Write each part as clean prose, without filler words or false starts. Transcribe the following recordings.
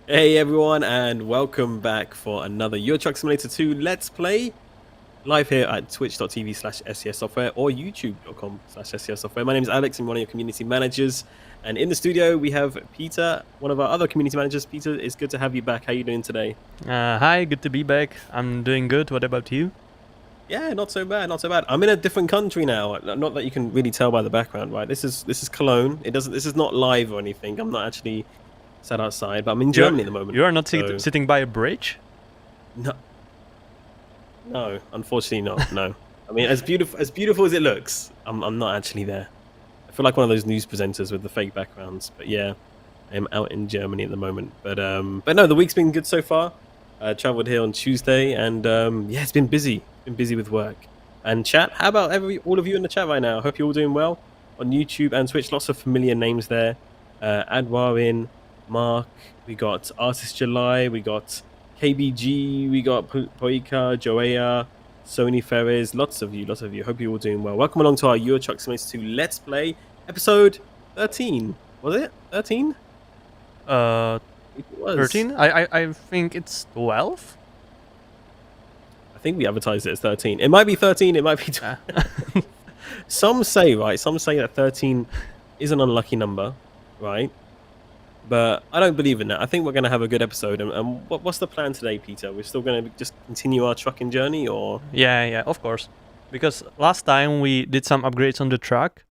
Hey everyone, and welcome back for another Euro Truck Simulator 2 Let's Play, live here at twitch.tv/SCS Software or youtube.com/SCS Software. My name is Alex, I'm one of your community managers, and in the studio we have Peter, one of our other community managers. Peter, it's good to have you back. How are you doing today? Hi, good to be back. I'm doing good. What about you? Yeah, not so bad, not so bad. I'm in a different country now. Not that you can really tell by the background, right? This is Cologne. This is not live or anything. I'm not actually sat outside, but I'm in You're Germany at the moment. you are not So sitting by a bridge? no, no, unfortunately not. No. I mean, as beautiful as it looks, I'm not actually there. I feel like one of those news presenters with the fake backgrounds. But yeah, I'm out in Germany at the moment. But no, the week's been good so far. Traveled here on Tuesday, and yeah, it's been busy. Been busy with work. And chat. How about all of you in the chat right now? Hope you're all doing well on YouTube and Twitch. Lots of familiar names there. Adwarin, Mark. We got Artist July. We got KBG. We got Poika, Joea, Sony Ferris. Lots of you. Lots of you. Hope you're all doing well. Welcome along to our Euro Truck Simulator 2 Let's Play episode 13. Was it 13? Uh, It was. 13? I think it's 12. I think we advertised it as 13. It might be 13. It might be 12. Some say, right? Some say that 13 is an unlucky number, right? But I don't believe in that. I think we're going to have a good episode. And what's the plan today, Peter? We're still going to just continue our trucking journey, or? Yeah, of course. Because last time we did some upgrades on the truck,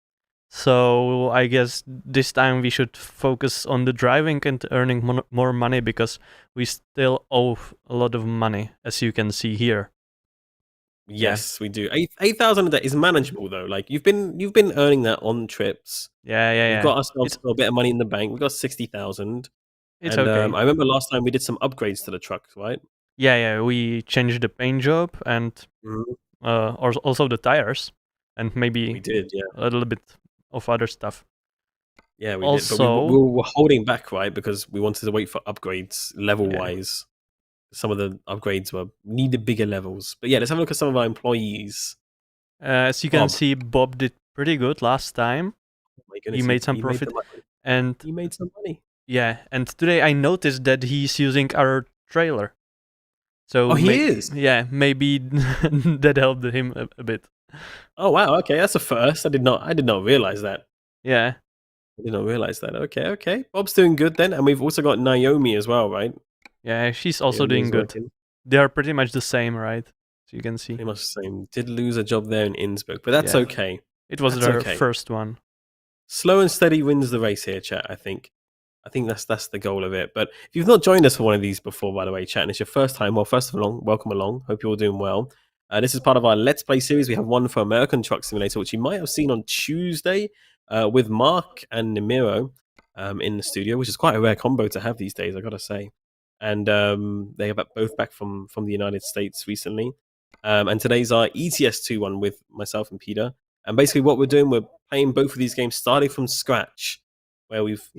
so I guess this time we should focus on the driving and earning more money because we still owe a lot of money, as you can see here. Yes, we do. 8,000 a day is manageable though. Like you've been earning that on trips. We've Yeah. got ourselves a bit of money in the bank. We've got 60,000. It's And okay. I remember last time we did some upgrades to the truck, right? Yeah. We changed the paint job and Mhm. also the tires, and We maybe did, yeah. a little bit of other stuff. Yeah, we did. But we Also, were holding back, right? Because we wanted to wait for upgrades level yeah, wise. Some of the upgrades were needed bigger levels. But yeah, let's have a look at some of our employees. as you can Bob. see, Bob did pretty good last time. Oh my He goodness, made some he made the profit, money. and He made some money. yeah, and today I noticed that he's using our trailer. Oh, So he is. maybe that helped him a bit. Oh wow, okay, that's a first. I did not realize that. Yeah, I did not realize that. Okay, okay. Bob's doing good then, and we've also got Naomi as well, right? yeah, she's also Naomi doing is good. working. They are pretty much the same, right? So you can see. Pretty much the same. Did lose a job there in Innsbruck, but that's Yeah, okay. it was That's their okay. first one. Slow and steady wins the race here, chat. I think. I think that's the goal of it. But if you've not joined us for one of these before, by the way, chat, and it's your first time, well, first of all, welcome along. Hope you're all doing well. This is part of our Let's Play series. We have one for American Truck Simulator, which you might have seen on Tuesday with Mark and Namiro in the studio, which is quite a rare combo to have these days, I gotta say. And they are both back from the United States recently. And today's our ETS2 one with myself and Peter. And basically, what we're doing, we're playing both of these games starting from scratch, where we've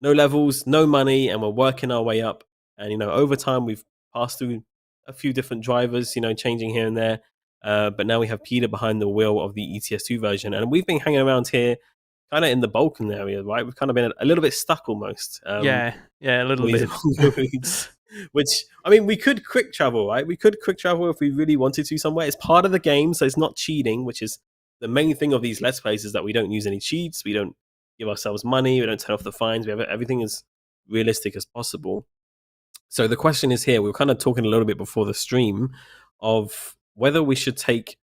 no levels, no money, and we're working our way up. And over time, we've passed through a few different drivers, changing here and there. But now we have Peter behind the wheel of the ETS2 version, and we've been hanging around here, kind of in the Balkan area, right? We've kind of been a little bit stuck almost. Yeah, a On little these bit. long roads. Which, I mean, we could quick travel, right? We could quick travel if we really wanted to somewhere. It's part of the game, so it's not cheating, which is the main thing of these Let's Plays is that we don't use any cheats. We don't give ourselves money. We don't turn off the fines. We have everything as realistic as possible. So the question is here, we were kind of talking a little bit before the stream of whether we should take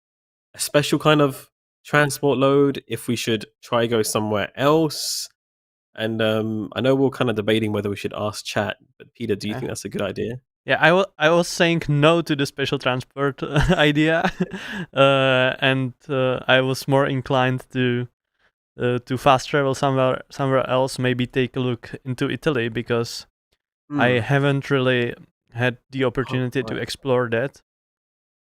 a special kind of transport load, if we should try go somewhere else. And I know we're kind of debating whether we should ask chat, but Peter, do you Yeah. think that's a good idea? Yeah, I was saying no to the special transport idea, and I was more inclined to fast travel somewhere else. Maybe take a look into Italy because I Hmm. haven't really had the Oh, opportunity to right. explore that.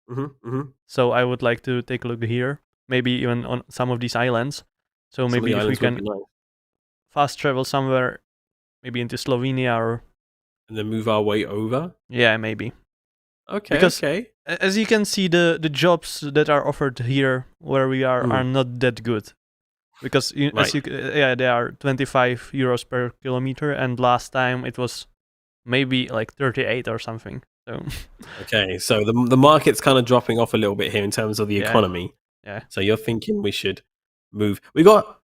Mm-hmm. So I would like to take a look here, maybe even on some of these islands. So Some of maybe the if we islands would can be nice, fast travel somewhere, maybe into Slovenia or and then move our way over. yeah, maybe. Okay, Because okay, as you can see, the jobs that are offered here where we are not that good. Because right. they are 25 euros per kilometer, and last time it was maybe like 38 or something. So Okay, so the market's kind of dropping off a little bit here in terms of the yeah, economy. yeah, So you're thinking we should move. We got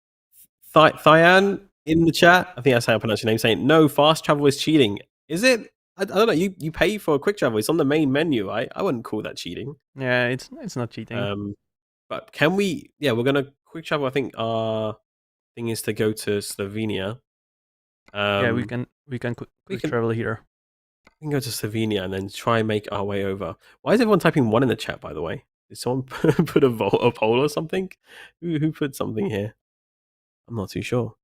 Thyan in the chat. I think that's how I pronounce your name. Saying no, fast travel is cheating. Is it? I don't know. You pay for a quick travel. It's on the main menu, right? I wouldn't call that cheating. yeah. It's not cheating. But can we? Yeah, we're gonna quick travel. I think our thing is to go to Slovenia. Yeah, we can we quick can travel here. we can go to Slovenia and then try and make our way over. Why is everyone typing 1 in the chat? By the way, did someone put a poll or something? Who put something here? I'm not too sure.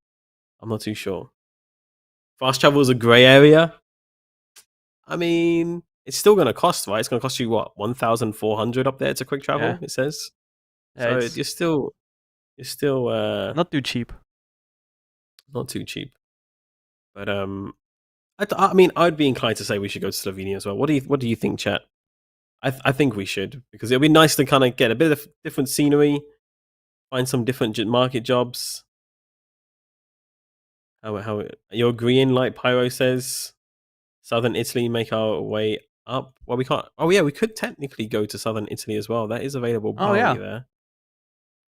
Fast travel is a grey area. I mean, it's still going to cost, right? It's going to cost you what, 1,400 up there to quick travel. Yeah. It says. Yeah, So it's you're still not too cheap. not too cheap. But I mean, I'd be inclined to say we should go to Slovenia as well. What do you think, chat? I think we should, because it'll be nice to kind of get a bit of different scenery, find some different market jobs. How you're agreeing? Like Pyro says, Southern Italy, make our way up. Well, we can't. Oh yeah, we could technically go to Southern Italy as well. That is available Oh barley yeah. there.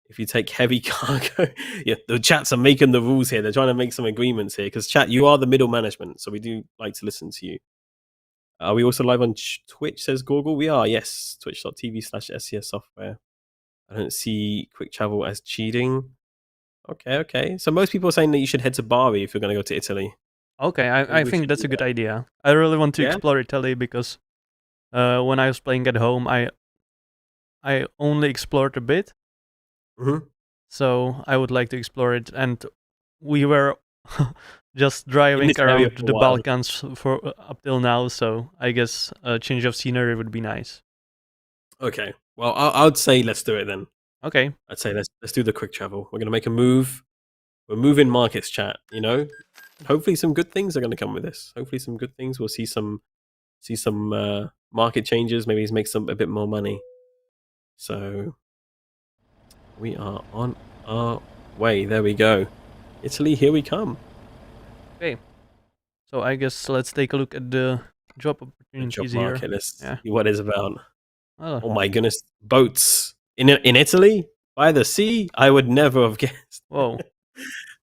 If you take heavy cargo, yeah, the chats are making the rules here. They're trying to make some agreements here, because chat, you are the middle management, so we do like to listen to you. Are we also live on Twitch, says Google? We are, yes. Twitch.tv/SCS software. I don't see quick travel as cheating. Okay. So most people are saying that you should head to Bari if you're going to go to Italy. Okay, I We think should that's do a good that. idea. I really want to Yeah? explore Italy because when I was playing at home, I only explored a bit. Mm-hmm. So I would like to explore it, and we were just In driving this area around for a the while. Balkans for up till now. So I guess a change of scenery would be nice. Okay. Well, I would say let's do it then. Okay. I'd say let's do the quick travel. We're going to make a move. We're moving markets, chat. You know, hopefully some good things are going to come with this. Hopefully some good things. We'll see some market changes. Maybe make a bit more money. So we are on our way. There we go. Italy, here we come. Okay. So I guess let's take a look at the job The opportunities job here. market. Let's Yeah. see what it's about. Oh, Oh my goodness, boats in Italy by the sea. I would never have guessed. whoa.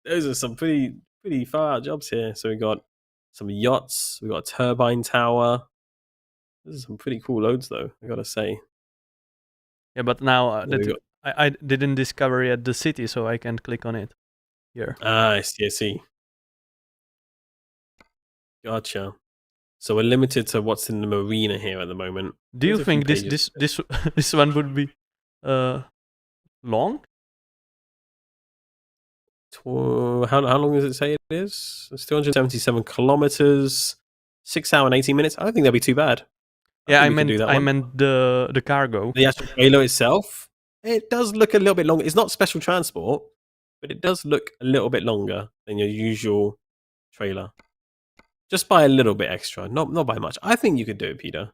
Those are some pretty far out jobs here. So we got some yachts. We got a turbine tower. This is some pretty cool loads, though, I gotta say. Yeah, but now Then we that got I didn't discover yet the city, so I can't click on it here. I see. Gotcha. So we're limited to what's in the marina here at the moment. Do you There's a few think this pages. this one would be long? How long does it say it is? It's 277 kilometers, 6 hours and 18 minutes. I don't think that'd be too bad. Yeah, I think we could do that one. meant the cargo. The actual trailer itself, it does look a little bit longer. It's not special transport, but it does look a little bit longer than your usual trailer. Just by a little bit extra, not by much. I think you could do it, Peter.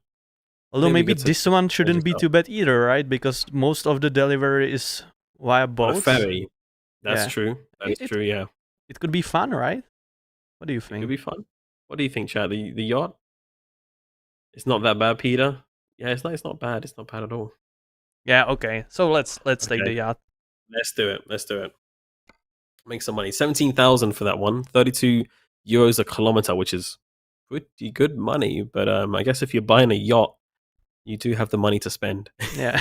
Although Maybe maybe get to this one shouldn't be yourself. too bad either, right? Because most of the delivery is via On a boats. ferry. That's Yeah. true. That is true, yeah. It could be fun, right? What do you It think? could be fun. What do you think, Chad? The yacht? It's not that bad, Peter. Yeah, it's not bad. It's not bad at all. Yeah, okay. So let's take the yacht. Let's do it. Make some money. 17,000 for that one. 32 euros a kilometer, which is pretty good money. But I guess if you're buying a yacht, you do have the money to spend. Yeah.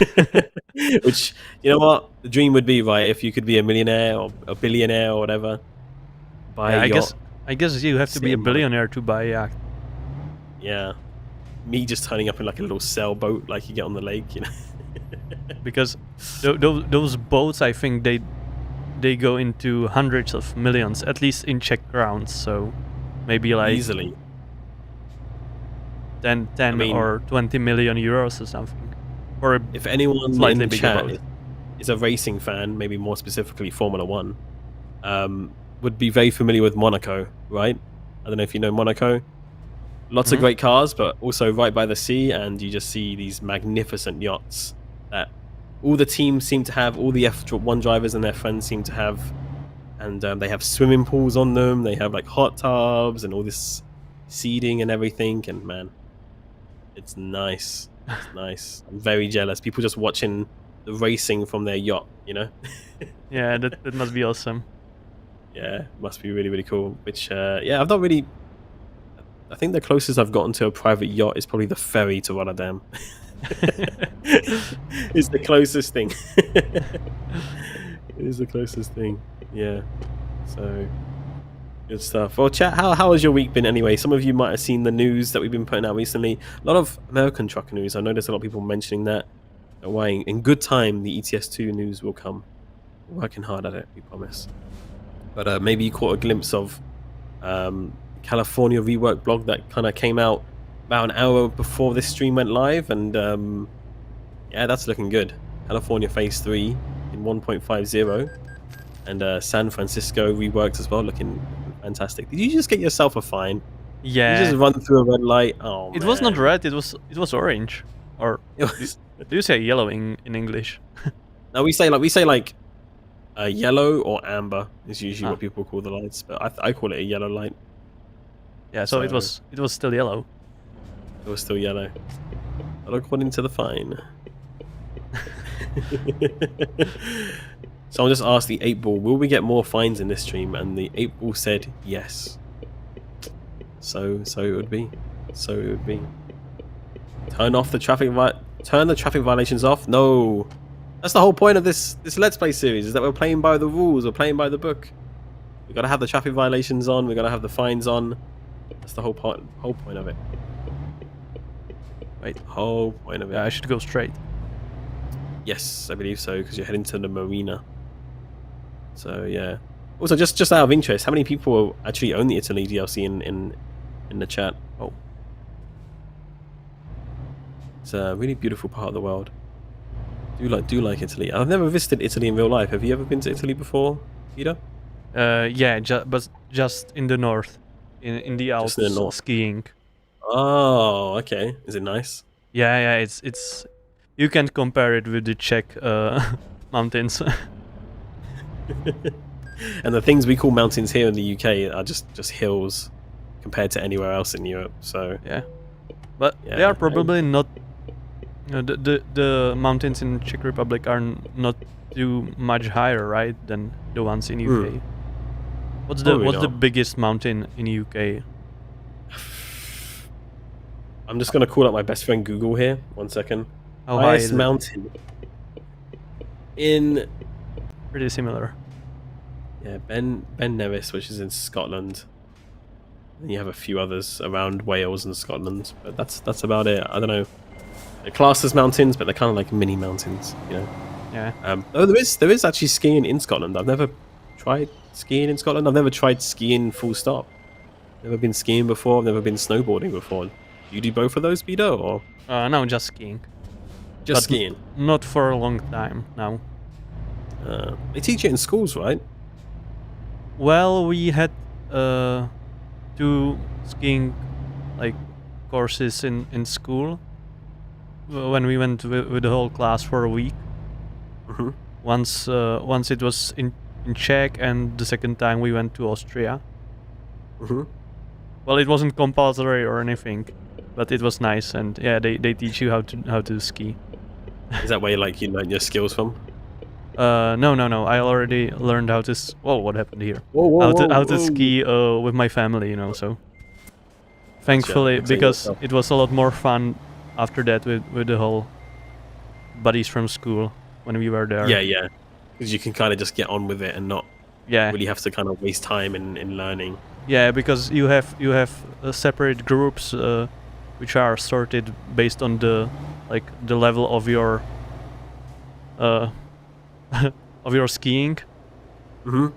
Which, you know what? The dream would be, right, if you could be a millionaire or a billionaire or whatever. Buy a yacht. I guess you have to be a Same money. billionaire to buy a yacht. Yeah. Me just turning up in like a little sailboat like you get on the lake, you know. Because those boats, I think they go into hundreds of millions, at least in Czech crowns. So maybe like Easily. 10 I mean, or 20 million euros or something. Or a if anyone slightly in bigger chat boat. is a racing fan, maybe more specifically Formula One, would be very familiar with Monaco, right? I don't know if you know Monaco. Lots of great cars, but also right by the sea, and you just see these magnificent yachts that all the teams seem to have, all the F1 drivers and their friends seem to have, and they have swimming pools on them. They have like hot tubs and all this seeding and everything, and man, it's nice. It's nice. I'm very jealous. People just watching the racing from their yacht, you know? Yeah, that must be awesome. Yeah, must be really, really cool. Which, yeah, I've not really. I think the closest I've gotten to a private yacht is probably the ferry to Rotterdam. It's the closest thing. It is the closest thing. Yeah. So good stuff. Well, chat. How has your week been anyway? Some of you might have seen the news that we've been putting out recently. A lot of American trucker news. I noticed a lot of people mentioning that. Why in good time the ETS2 news will come. We're working hard at it, we promise. But maybe you caught a glimpse of California rework blog that kind of came out about an hour before this stream went live, and yeah, that's looking good. California phase 3 in 1.50, and San Francisco reworked as well, looking fantastic. Did you just get yourself a fine? Yeah. You just run through a red light. Oh, It man. was not red. It was orange. Or do you say yellow in English? No, we say like yellow or amber is usually what people call the lights, but I call it a yellow light. Yeah, so it was still yellow. It was still yellow. Not according to the fine. Someone just asked the 8 Ball, will we get more fines in this stream? And the 8 Ball said yes. So it would be. So it would be. Turn the traffic violations off? No. That's the whole point of this Let's Play series, is that we're playing by the rules, we're playing by the book. We've got to have the traffic violations on, we've got to have the fines on. That's the whole point of it. Wait, whole point of it. Yeah, I should go straight. Yes, I believe so, because you're heading to the marina. So yeah. Also, just out of interest, how many people actually own the Italy DLC in the chat? Oh, it's a really beautiful part of the world. Do like Italy. I've never visited Italy in real life. Have you ever been to Italy before, Peter? Yeah, but just in the north, in the Alps, in the north. skiing. Oh, okay. Is it nice? Yeah. It's you can't compare it with the Czech mountains. And the things we call mountains here in the UK are just hills compared to anywhere else in Europe. So yeah, but yeah, they are probably not. The mountains in Czech Republic are not too much higher, right, than the ones in UK. What's the biggest mountain in UK? I'm just gonna call up my best friend Google here. 1 second. How high is Highest mountain in pretty similar. Yeah, Ben Nevis, which is in Scotland. And you have a few others around Wales and Scotland, but that's about it. I don't know. They're classed as mountains, but they're kind of like mini mountains, you know. Yeah. Oh, there is actually skiing in Scotland. I've never tried skiing in Scotland. I've never tried skiing full stop. Never been skiing before. I've never been snowboarding before. Do you do both of those, Peter, or? No, just skiing. Just skiing. Not for a long time now. They teach it in schools, right? Well, we had 2 skiing courses in school when we went with the whole class for a week. Mm-hmm. Once it was in Czech, and the second time we went to Austria. Mm-hmm. Well, it wasn't compulsory or anything, but it was nice, and yeah, they teach you how to ski. Is that where you learn your skills from? No. I already learned how to. Whoa, what happened here? How to ski with my family, so. Thankfully, because it was a lot more fun after that with the whole buddies from school when we were there. Yeah. Because you can kind of just get on with it and not really have to kind of waste time in learning. Yeah, because you have separate groups which are sorted based on the level of your of your skiing. Mm-hmm.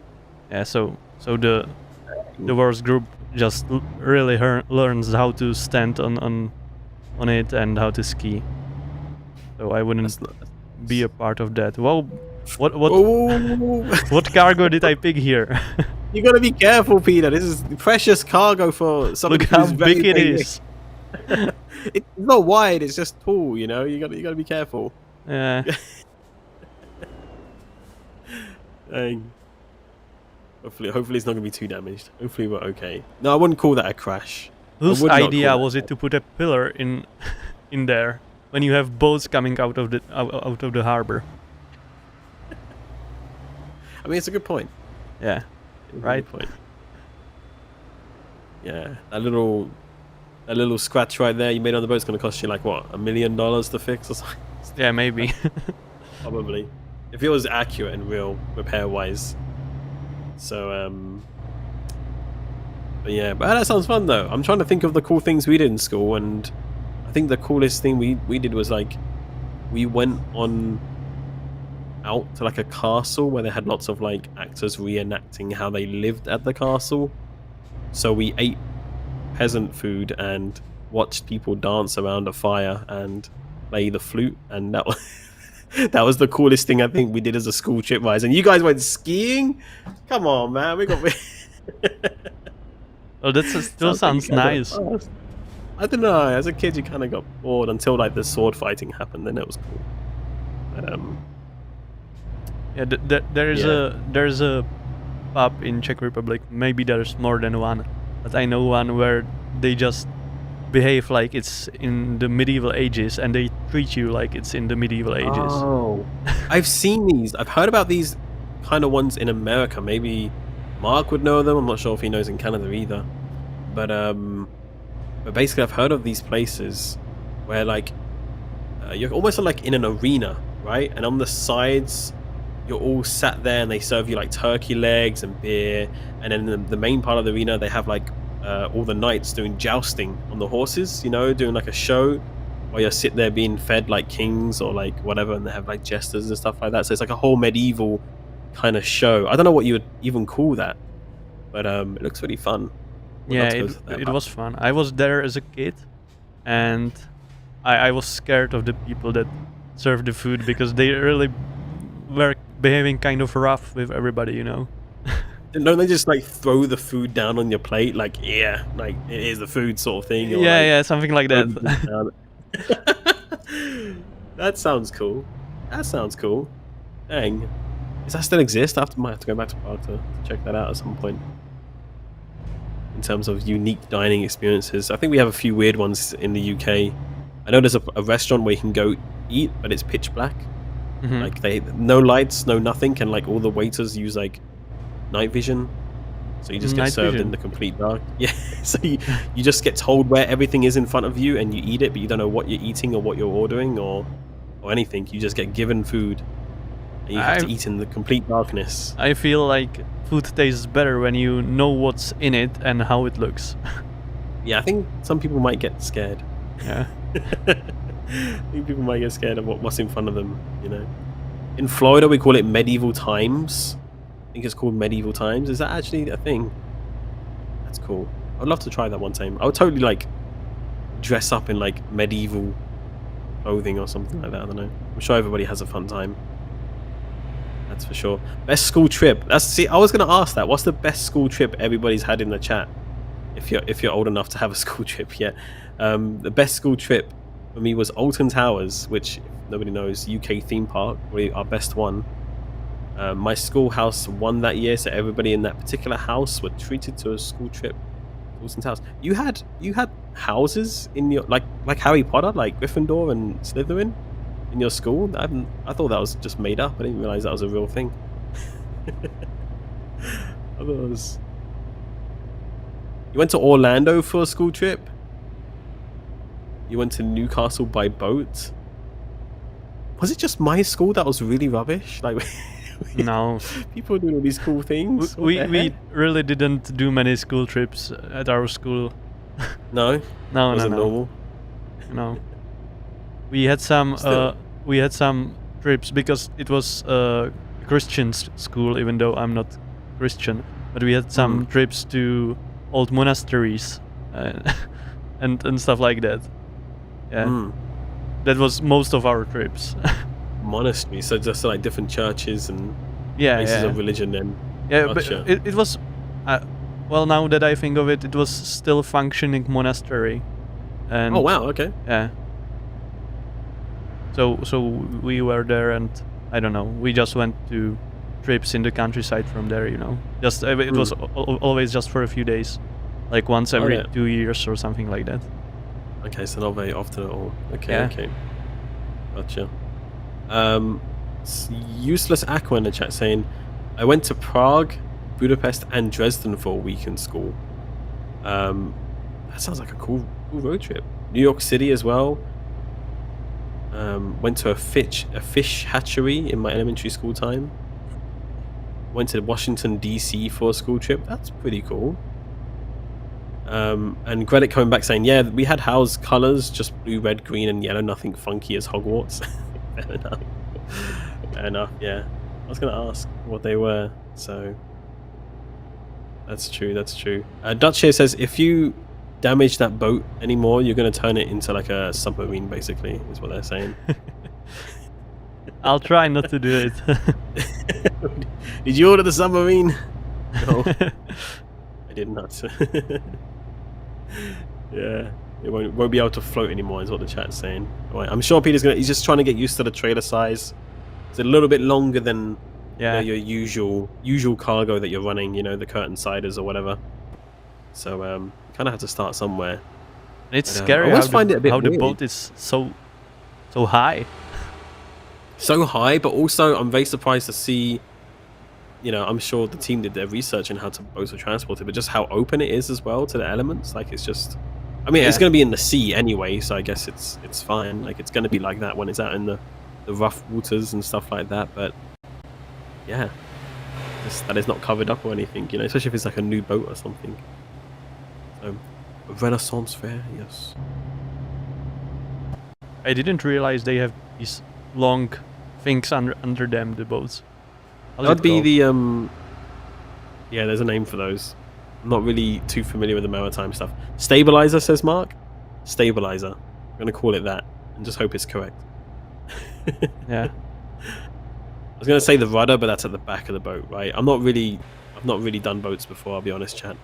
Yeah, so the worst group just really learns how to stand on it and how to ski. So I wouldn't be a part of that. Well, what cargo did I pick here? You gotta be careful, Peter. This is precious cargo for something. Look how big it is. It's not wide. It's just tall. You gotta be careful. Yeah. Dang. Hopefully it's not gonna be too damaged. Hopefully we're okay. No, I wouldn't call that a crash. Whose would not call idea that was it to put a pillar in there when you have boats coming out of the harbor? I mean, it's a good point. Yeah, It's right. A good point. Yeah, that little scratch right there you made on the boat's going to cost you like what, $1 million to fix or something. Yeah, maybe. Probably, if it was accurate and real repair wise. So but yeah, but that sounds fun though. I'm trying to think of the cool things we did in school, and I think the coolest thing we did was like we went on out to like a castle where they had lots of like actors reenacting how they lived at the castle. So we ate peasant food and watched people dance around a fire and play the flute, and that was that was the coolest thing I think we did as a school trip, guys. And you guys went skiing? Come on, man, we got. Oh, that still sounds nice. I don't know. As a kid, you kind of got bored until like the sword fighting happened, then it was cool. But yeah, there's a pub in Czech Republic. Maybe there's more than one, but I know one where they just behave like it's in the medieval ages, and they treat you like it's in the medieval ages. Oh, I've seen these. I've heard about these kind of ones in America. Maybe Mark would know them. I'm not sure if he knows in Canada either. But basically, I've heard of these places where like you're almost like in an arena, right? And on the sides, you're all sat there, and they serve you like turkey legs and beer. And then in the main part of the arena, they have like all the knights doing jousting on the horses, you know, doing like a show while you're sitting there being fed like kings or like whatever, and they have like jesters and stuff like that. So it's like a whole medieval kind of show. I don't know what you would even call that, but it looks really fun. Yeah, it was fun. I was there as a kid, and I was scared of the people that served the food because they really were behaving kind of rough with everybody, you know. Don't they just like throw the food down on your plate, like yeah, like it is the food sort of thing? Or, yeah, like, yeah, something like that. That sounds cool. That sounds cool. Dang, does that still exist? I might have to go back to Prague to check that out at some point. In terms of unique dining experiences, I think we have a few weird ones in the UK. I know there's a restaurant where you can go eat, but it's pitch black. Mm-hmm. Like no lights, no nothing, and like all the waiters use like night vision, so you just get served in the complete dark. Yeah, so you just get told where everything is in front of you, and you eat it, but you don't know what you're eating or what you're ordering or anything. You just get given food, and you have to eat in the complete darkness. I feel like food tastes better when you know what's in it and how it looks. Yeah, I think some people might get scared. Yeah. I think people might get scared of what's in front of them, you know. In Florida, we call it medieval times. I think it's called medieval times. Is that actually a thing? That's cool. I'd love to try that one time. I would totally like dress up in like medieval clothing or something like that. I don't know. I'm sure everybody has a fun time. That's for sure. Best school trip. See, I was gonna ask that. What's the best school trip everybody's had in the chat? If you're old enough to have a school trip yet. The best school trip for me was Alton Towers, which if nobody knows, UK theme park, our best one. My schoolhouse won that year, so everybody in that particular house were treated to a school trip to Alton Towers. You had houses in your like Harry Potter, like Gryffindor and Slytherin in your school? I thought that was just made up. I didn't realize that was a real thing. I thought it was. You went to Orlando for a school trip? You went to Newcastle by boat? Was it just my school that was really rubbish? Like, no. People doing all these cool things. We really didn't do many school trips at our school. No? No, wasn't no. normal? No. We had some trips because it was a Christian school, even though I'm not Christian. But we had some trips to old monasteries and stuff like that. Yeah, that was most of our trips. Monasteries, so just like different churches and places of religion. Then gotcha. But it was well, now that I think of it, it was still functioning monastery. And oh wow, okay. Yeah. So we were there, and I don't know. We just went to trips in the countryside from there. You know, just it was always just for a few days. like once every yeah. 2 years or something like that. Okay, so not very often at all. Okay, Yeah. okay. Gotcha. Useless Aqua in the chat saying, I went to Prague, Budapest, and Dresden for a week in school. That sounds like a cool road trip. New York City as well. Went to a fish hatchery in my elementary school time. Went to Washington DC for a school trip. That's pretty cool. And Gredic coming back saying, yeah, we had house colors, just blue, red, green, and yellow. Nothing funky as Hogwarts. Fair enough. Fair enough. Yeah, I was gonna ask what they were. So that's true. That's true. Dutch here says, if you damage that boat anymore, you're gonna turn it into like a submarine. Basically, is what they're saying. I'll try not to do it. Did you order the submarine? No, I did not. Yeah, it won't be able to float anymore, is what the chat's saying. Right, I'm sure Peter's he's just trying to get used to the trailer size. It's a little bit longer than your usual cargo that you're running. The curtain siders or whatever. So kind of have to start somewhere. It's scary how the boat is so high. So high, but also I'm very surprised to see. I'm sure the team did their research in how boats are transported, but just how open it is as well to the elements. Like it's just, I mean, it's going to be in the sea anyway, so I guess it's fine. Like it's going to be like that when it's out in the rough waters and stuff like that. But yeah, that is not covered up or anything. Especially if it's like a new boat or something. So, a Renaissance fair, yes. I didn't realize they have these long things under them, the boats. That'd be the yeah, there's a name for those. I'm not really too familiar with the maritime stuff. Stabilizer, says Mark. Stabilizer. I'm gonna call it that and just hope it's correct. Yeah. I was gonna say the rudder, but that's at the back of the boat, right? I've not really done boats before, I'll be honest, chat.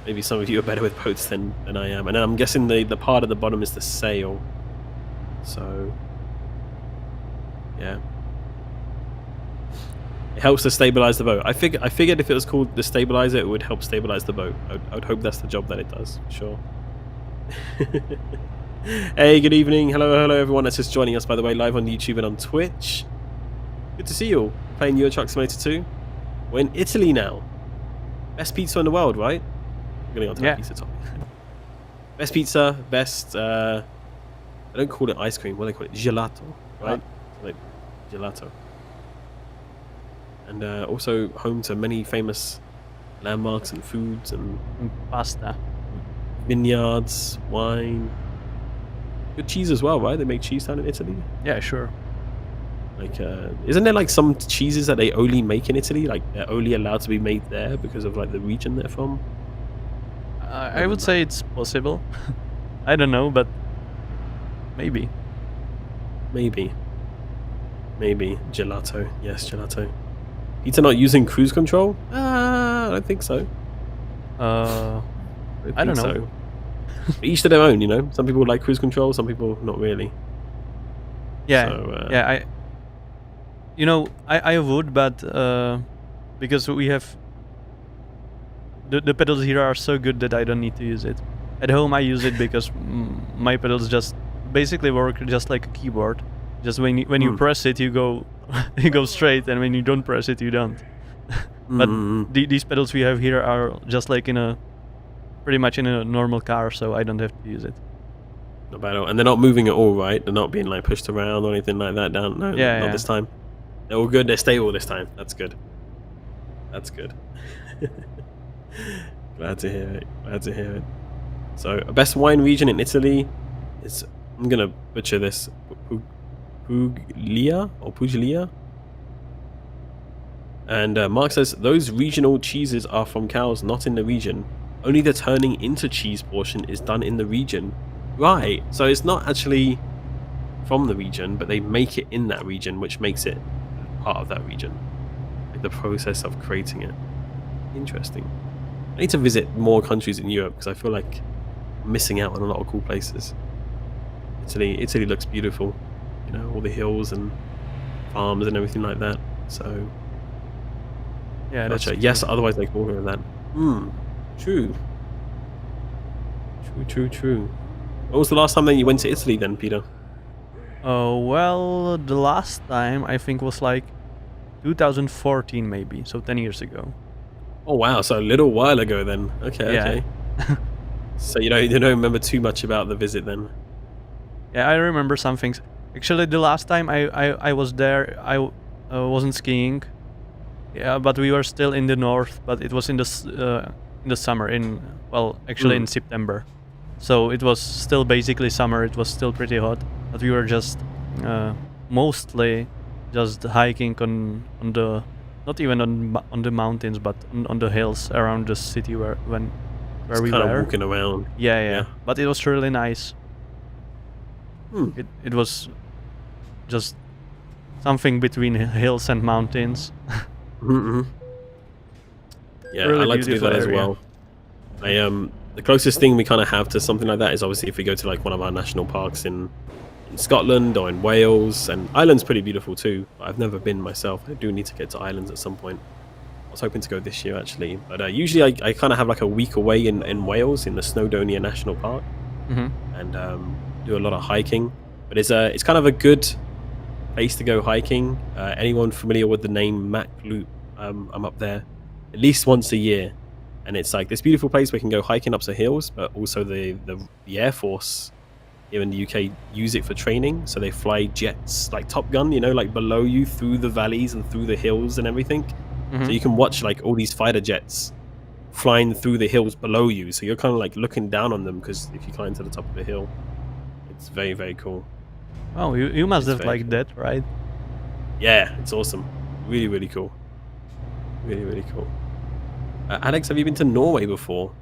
Maybe some of you are better with boats than I am. And then I'm guessing the part at the bottom is the sail. So yeah. It helps to stabilize the boat. I figured if it was called the stabilizer, it would help stabilize the boat. I would hope that's the job that it does. Sure. Hey, good evening. Hello everyone that's just joining us, by the way, live on YouTube and on Twitch. Good to see you all. Playing Euro Truck Simulator 2. We're in Italy now. Best pizza in the world, right? We're going on to that pizza topic. Best pizza, best I don't call it ice cream. What do they call it? Gelato, right? Like gelato. And also home to many famous landmarks and foods and pasta, vineyards, wine, good cheese as well, right? They make cheese down in Italy. Yeah, sure. Like, isn't there like some cheeses that they only make in Italy? Like they're only allowed to be made there because of like the region they're from. I would say it's possible. I don't know, but maybe. Maybe gelato. Yes, gelato. Pizza not using cruise control? I don't think so. I don't know. So. Each to their own, Some people like cruise control, some people not really. Yeah, so, yeah. I would, but because we have the pedals here are so good that I don't need to use it. At home, I use it because my pedals just basically work just like a keyboard. Just when you press it, you go straight, and when you don't press it, you don't. But these pedals we have here are just like pretty much in a normal car, so I don't have to use it. Not bad at all. And they're not moving at all, right? They're not being like pushed around or anything like that down. No, not this time. They're all good. They're stable this time. That's good. That's good. Glad to hear it. So, best wine region in Italy is, I'm gonna butcher this, Puglia. And Mark says, those regional cheeses are from cows not in the region. Only the turning into cheese portion is done in the region. Right, so it's not actually from the region, but they make it in that region, which makes it part of that region. Like the process of creating it. Interesting. I need to visit more countries in Europe because I feel like I'm missing out on a lot of cool places. Italy looks beautiful. All the hills and farms and everything like that. So yeah, that's yes. Otherwise, they call her that. True. True. What was the last time then you went to Italy then, Peter? Well, the last time I think was like 2014 maybe, so 10 years ago. Oh wow, so a little while ago then. Okay, Yeah. okay. So you don't remember too much about the visit then? Yeah, I remember some things. Actually, the last time I was there, I wasn't skiing. Yeah, but we were still in the north, but it was in the summer, actually in September. So it was still basically summer, it was still pretty hot, but we were just mostly just hiking on the, not even on the mountains, but on the hills around the city where Just we kind were. of walking around. Yeah. But it was really nice. It was just something between hills and mountains. Mm-hmm. Yeah, Really I like to do that as area. well. The closest thing we kind of have to something like that is obviously if we go to like one of our national parks in Scotland or in Wales, and Ireland's pretty beautiful too. I've never been myself. I do need to get to Ireland at some point. I was hoping to go this year actually, but usually I kind of have like a week away in Wales in the Snowdonia National Park, and do a lot of hiking. But it's kind of a good place to go hiking. Anyone familiar with the name Mac Loop? I'm up there at least once a year, and it's like this beautiful place where you can go hiking up the hills, but also the Air Force here in the UK use it for training. So they fly jets like Top Gun, like below you through the valleys and through the hills and everything. So you can watch like all these fighter jets flying through the hills below you. So you're kind of like looking down on them, because if you climb to the top of the hill, it's very, very cool. Oh, you must have liked that, right? Yeah, it's awesome. Really, really cool. Really, really cool. Alex, have you been to Norway before?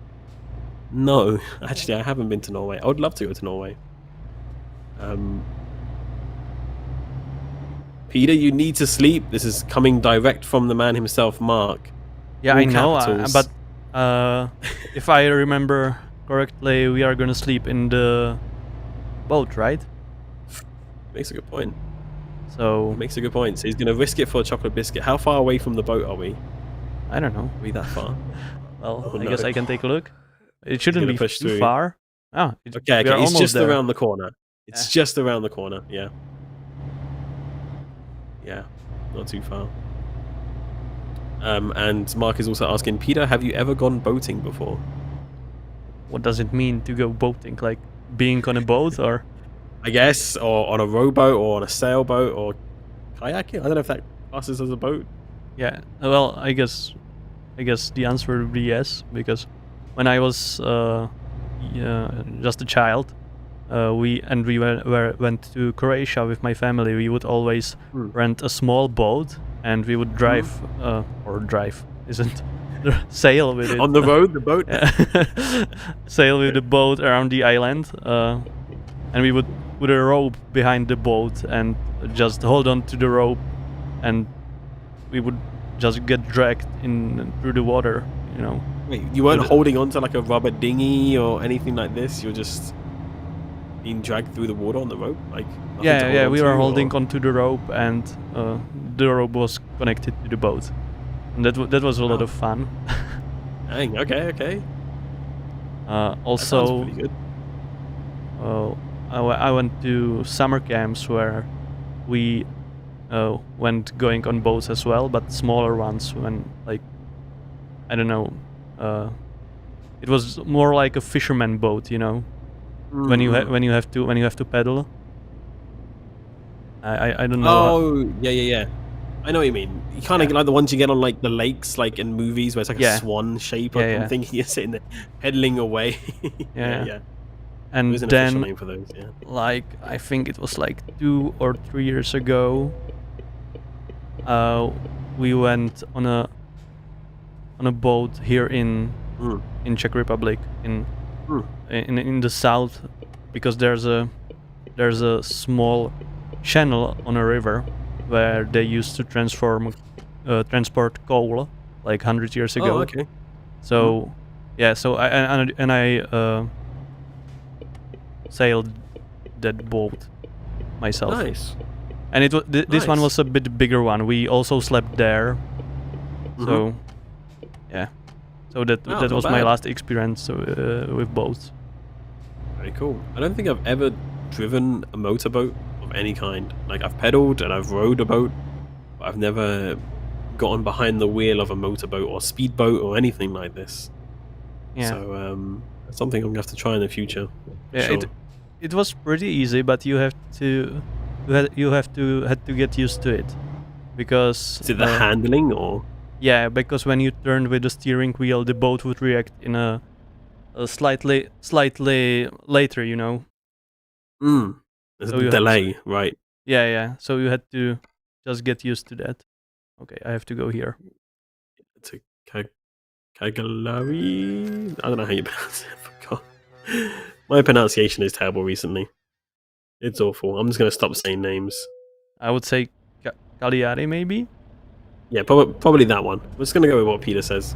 No, actually, I haven't been to Norway. I would love to go to Norway. Peter, you need to sleep. This is coming direct from the man himself, Mark. Yeah, All I know, capitals. but if I remember correctly, we are gonna sleep in the boat, right? Makes a good point. So Makes a good point. So he's going to risk it for a chocolate biscuit. How far away from the boat are we? I don't know. Are we that far? Well, Oh, I guess no. I can take a look. It shouldn't gonna be push too through. far. Oh, Okay, we are it's almost just there. around the corner. It's just around the corner, yeah. Yeah, not too far. And Mark is also asking, Peter, have you ever gone boating before? What does it mean to go boating? Like being on a boat, or? I guess, or on a rowboat, or on a sailboat, or kayaking. I don't know if that passes as a boat. Yeah. Well, I guess the answer would be yes, because when I was just a child, we went to Croatia with my family. We would always rent a small boat, and we would drive isn't sail with it On the road, the boat. sail with the boat around the island, and we would put a rope behind the boat and just hold on to the rope, and we would just get dragged in through the water, Wait, you weren't holding on to like a rubber dinghy or anything like this? You're just being dragged through the water on the rope? Like we were holding onto the rope, and the rope was connected to the boat, and that was a lot of fun. Dang, okay. Also, that sounds pretty good. I went to summer camps where we went going on boats as well, but smaller ones. When, like, I don't know, it was more like a fisherman boat, when you have to paddle. I don't know. Oh, yeah. I know what you mean. You kind of like the ones you get on like the lakes, like in movies, where it's like a swan shape. I'm thinking you're sitting there pedaling away. Yeah. And There's an then, official name for those, yeah. like, I think it was like 2 or 3 years ago, we went on a boat here in Czech Republic, in the south, because there's a small channel on a river where they used to transport coal like 100 years ago. Oh, okay. So I sailed that boat myself. Nice. And it was this one was a bit bigger one. We also slept there. So yeah. So that was my last experience with boats. Very cool. I don't think I've ever driven a motorboat of any kind. Like I've pedaled and I've rowed a boat, but I've never gotten behind the wheel of a motorboat or speedboat or anything like this. Yeah. So that's something I'm gonna have to try in the future. For Yeah, sure. it was pretty easy, but you have to had to get used to it, because Is it the handling or? yeah, because when you turned with the steering wheel, the boat would react in a slightly later, you know. There's So a you delay, right? yeah. So you had to just get used to that. Okay, I have to go here. It's a Cagliari. I don't know how you pronounce it. I forgot. My pronunciation is terrible recently. It's awful. I'm just gonna stop saying names. I would say Cagliari, maybe. Yeah, probably that one. We're just gonna go with what Peter says.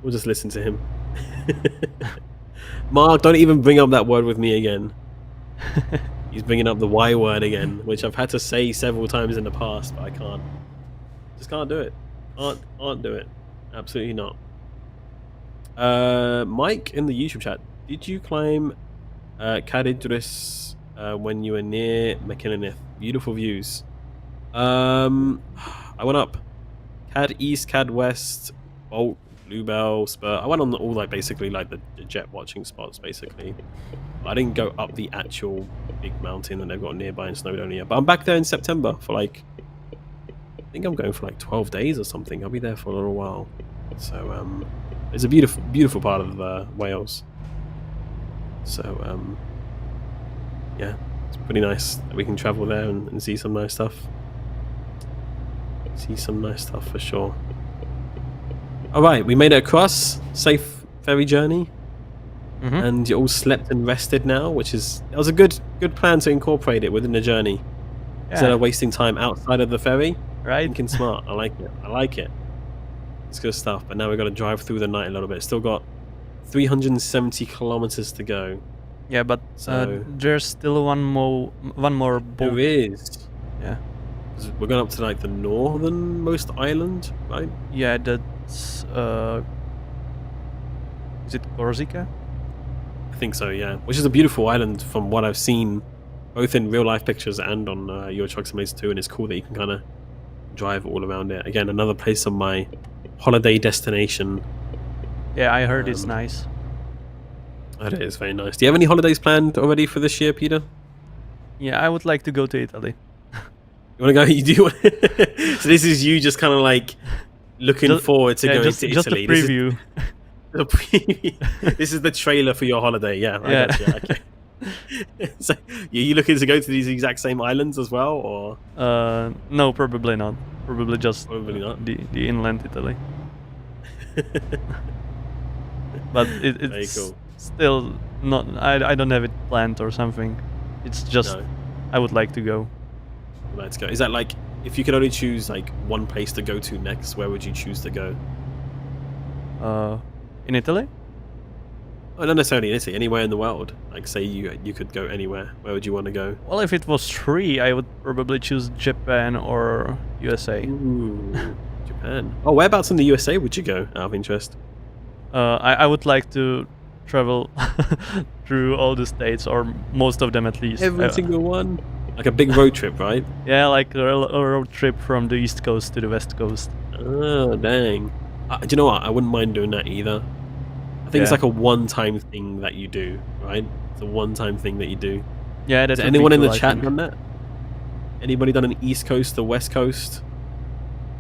We'll just listen to him. Mark, don't even bring up that word with me again. He's bringing up the Y word again, which I've had to say several times in the past, but I can't. Just can't do it. Can't do it. Absolutely not. Mike in the YouTube chat, did you climb Cad Idris when you were near McKinnon? Beautiful views. I went up Cad East, Cad West, Bolt, Bluebell, Spur. I went on all like basically like the jet watching spots basically. I didn't go up the actual big mountain that they've got nearby in Snowdonia. But I'm back there in September for like, I think I'm going for like 12 days or something. I'll be there for a little while. So it's a beautiful part of Wales. So yeah, it's pretty nice that we can travel there and see some nice stuff. See some nice stuff for sure. All right, we made it across. Safe ferry journey. And you're all slept and rested now, which is that was a good plan to incorporate it within the journey instead of wasting time outside of the ferry. Right. Thinking smart. I like it. It's good stuff. But now we've got to drive through the night a little bit. Still got 370 kilometers to go. Yeah, but So there's still one more boat. there is. Yeah. We're going up to like the northernmost island, right? Yeah, that's is it Corsica? I think so, yeah. Which is a beautiful island from what I've seen, both in real life pictures and on Euro Truck Simulator 2, and it's cool that you can kind of drive all around it. Again, another place on my holiday destination. Yeah, I heard it's nice. It is very nice. Do you have any holidays planned already for this year, Peter? Yeah, I would like to go to Italy. You want to go? You do want So this is you just kind of like looking forward to going to Italy. Just a preview. This is the trailer for your holiday. Yeah, I gotcha. Okay. So, you looking to go to these exact same islands as well, or? No, probably not. Probably just not. The inland Italy. But it's very cool. Still not. I don't have it planned or something. It's just I would like to go. Let's go. Is that like if you could only choose like one place to go to next, where would you choose to go? In Italy? Oh, not necessarily in Italy. Anywhere in the world. Like, say you could go anywhere. Where would you want to go? Well, if it was free, I would probably choose Japan or USA. Ooh, Japan. Oh, whereabouts in the USA would you go? Out of interest. I would like to travel through all the states, or most of them at least. Every single one. Like a big road trip, right? Yeah, like a road trip from the East Coast to the West Coast. Oh, dang. Do you know what? I wouldn't mind doing that either. I think it's like a one-time thing that you do, right? It's a one-time thing that you do. Yeah, that's Has anyone in the chat done that? Anybody done an East Coast to West Coast?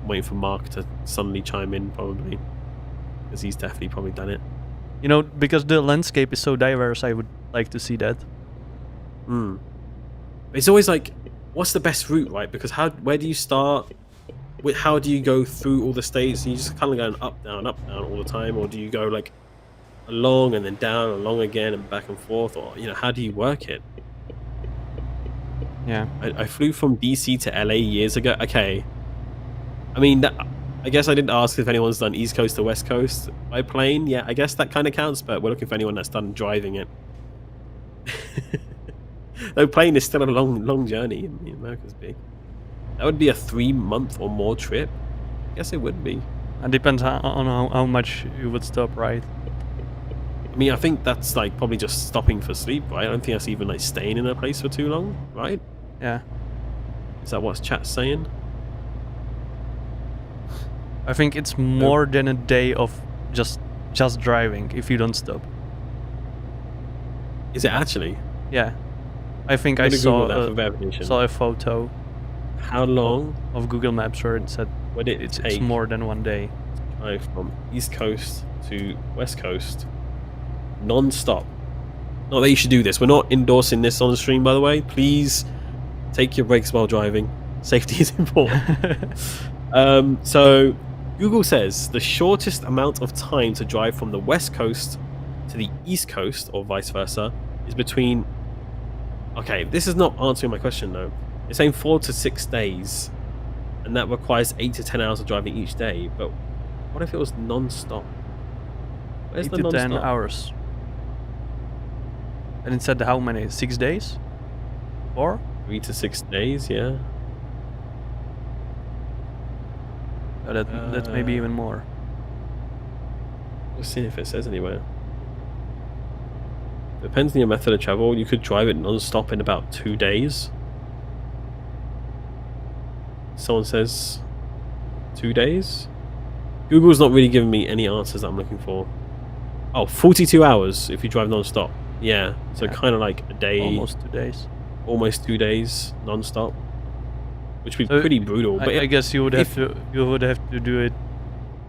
I'm waiting for Mark to suddenly chime in, probably. Because he's definitely probably done it. You know, because the landscape is so diverse, I would like to see that. It's always like, what's the best route, right? Because where do you start? How do you go through all the states? Are you just kind of going up, down all the time? Or do you go like along and then down, along again and back and forth? Or, how do you work it? Yeah. I flew from DC to LA years ago. Okay. I mean, I guess I didn't ask if anyone's done East Coast to West Coast by plane. Yeah, I guess that kind of counts, but we're looking for anyone that's done driving it. Though plane is still a long journey. I mean, America's big. That would be a 3-month or more trip. I guess it would be. It depends on how much you would stop, right? I mean, I think that's like probably just stopping for sleep, right? I don't think that's even like staying in a place for too long, right? Yeah. Is that what chat's saying? I think it's more than a day of just driving if you don't stop. Is it actually? Yeah. I think I'm I gonna Google saw that for verification. a photo How long of Google Maps where it said would it it's take more than 1 day. to drive from East Coast to West Coast non-stop? Not that you should do this. We're not endorsing this on the stream, by the way. Please take your breaks while driving. Safety is important. So Google says the shortest amount of time to drive from the West Coast to the East Coast, or vice versa, is between... Okay, this is not answering my question, though. It's saying 4 to 6 days, and that requires 8 to 10 hours of driving each day. But what if it was non-stop? Where's 8 the to non-stop? 10 hours. And it said how many? 6 days? 4? 3 to 6 days, yeah. That may be even more. Let's see if it says anywhere. Depends on your method of travel. You could drive it non-stop in about 2 days. Someone says 2 days. Google's not really giving me any answers that I'm looking for. Oh, 42 hours if you drive non-stop. Yeah, so Yeah. kind of like a day. Almost 2 days. Almost 2 days non-stop, which would be So pretty brutal. But I guess you would have to do it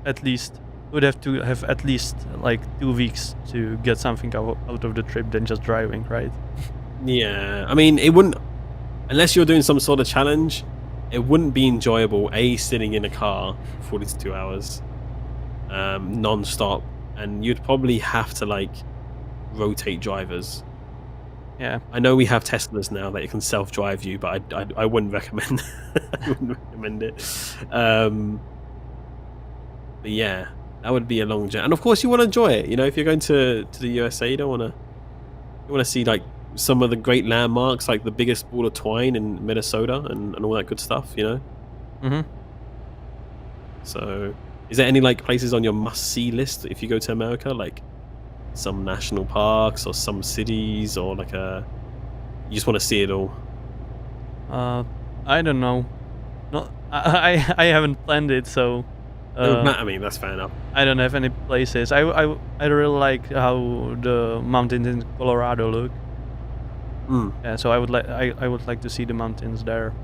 at least. You would have to have at least like 2 weeks to get something out of the trip than just driving, right? yeah, I mean, it wouldn't, unless you're doing some sort of challenge, it wouldn't be enjoyable. Sitting in a car for 42 hours, non-stop, and you'd probably have to like rotate drivers. Yeah. I know we have Teslas now that it can self-drive you, but I wouldn't recommend. I wouldn't recommend it. But yeah, that would be a long journey, and of course you want to enjoy it. You know, if you're going to the USA, you want to see like some of the great landmarks, like the biggest ball of twine in Minnesota and all that good stuff. You know. Mhm. So, is there any like places on your must-see list if you go to America, like some national parks or some cities, or like you just want to see it all? I don't know. No, I haven't planned it, so I mean, that's fair enough. I don't have any places. I really like how the mountains in Colorado look. Yeah, so I would like to see the mountains there.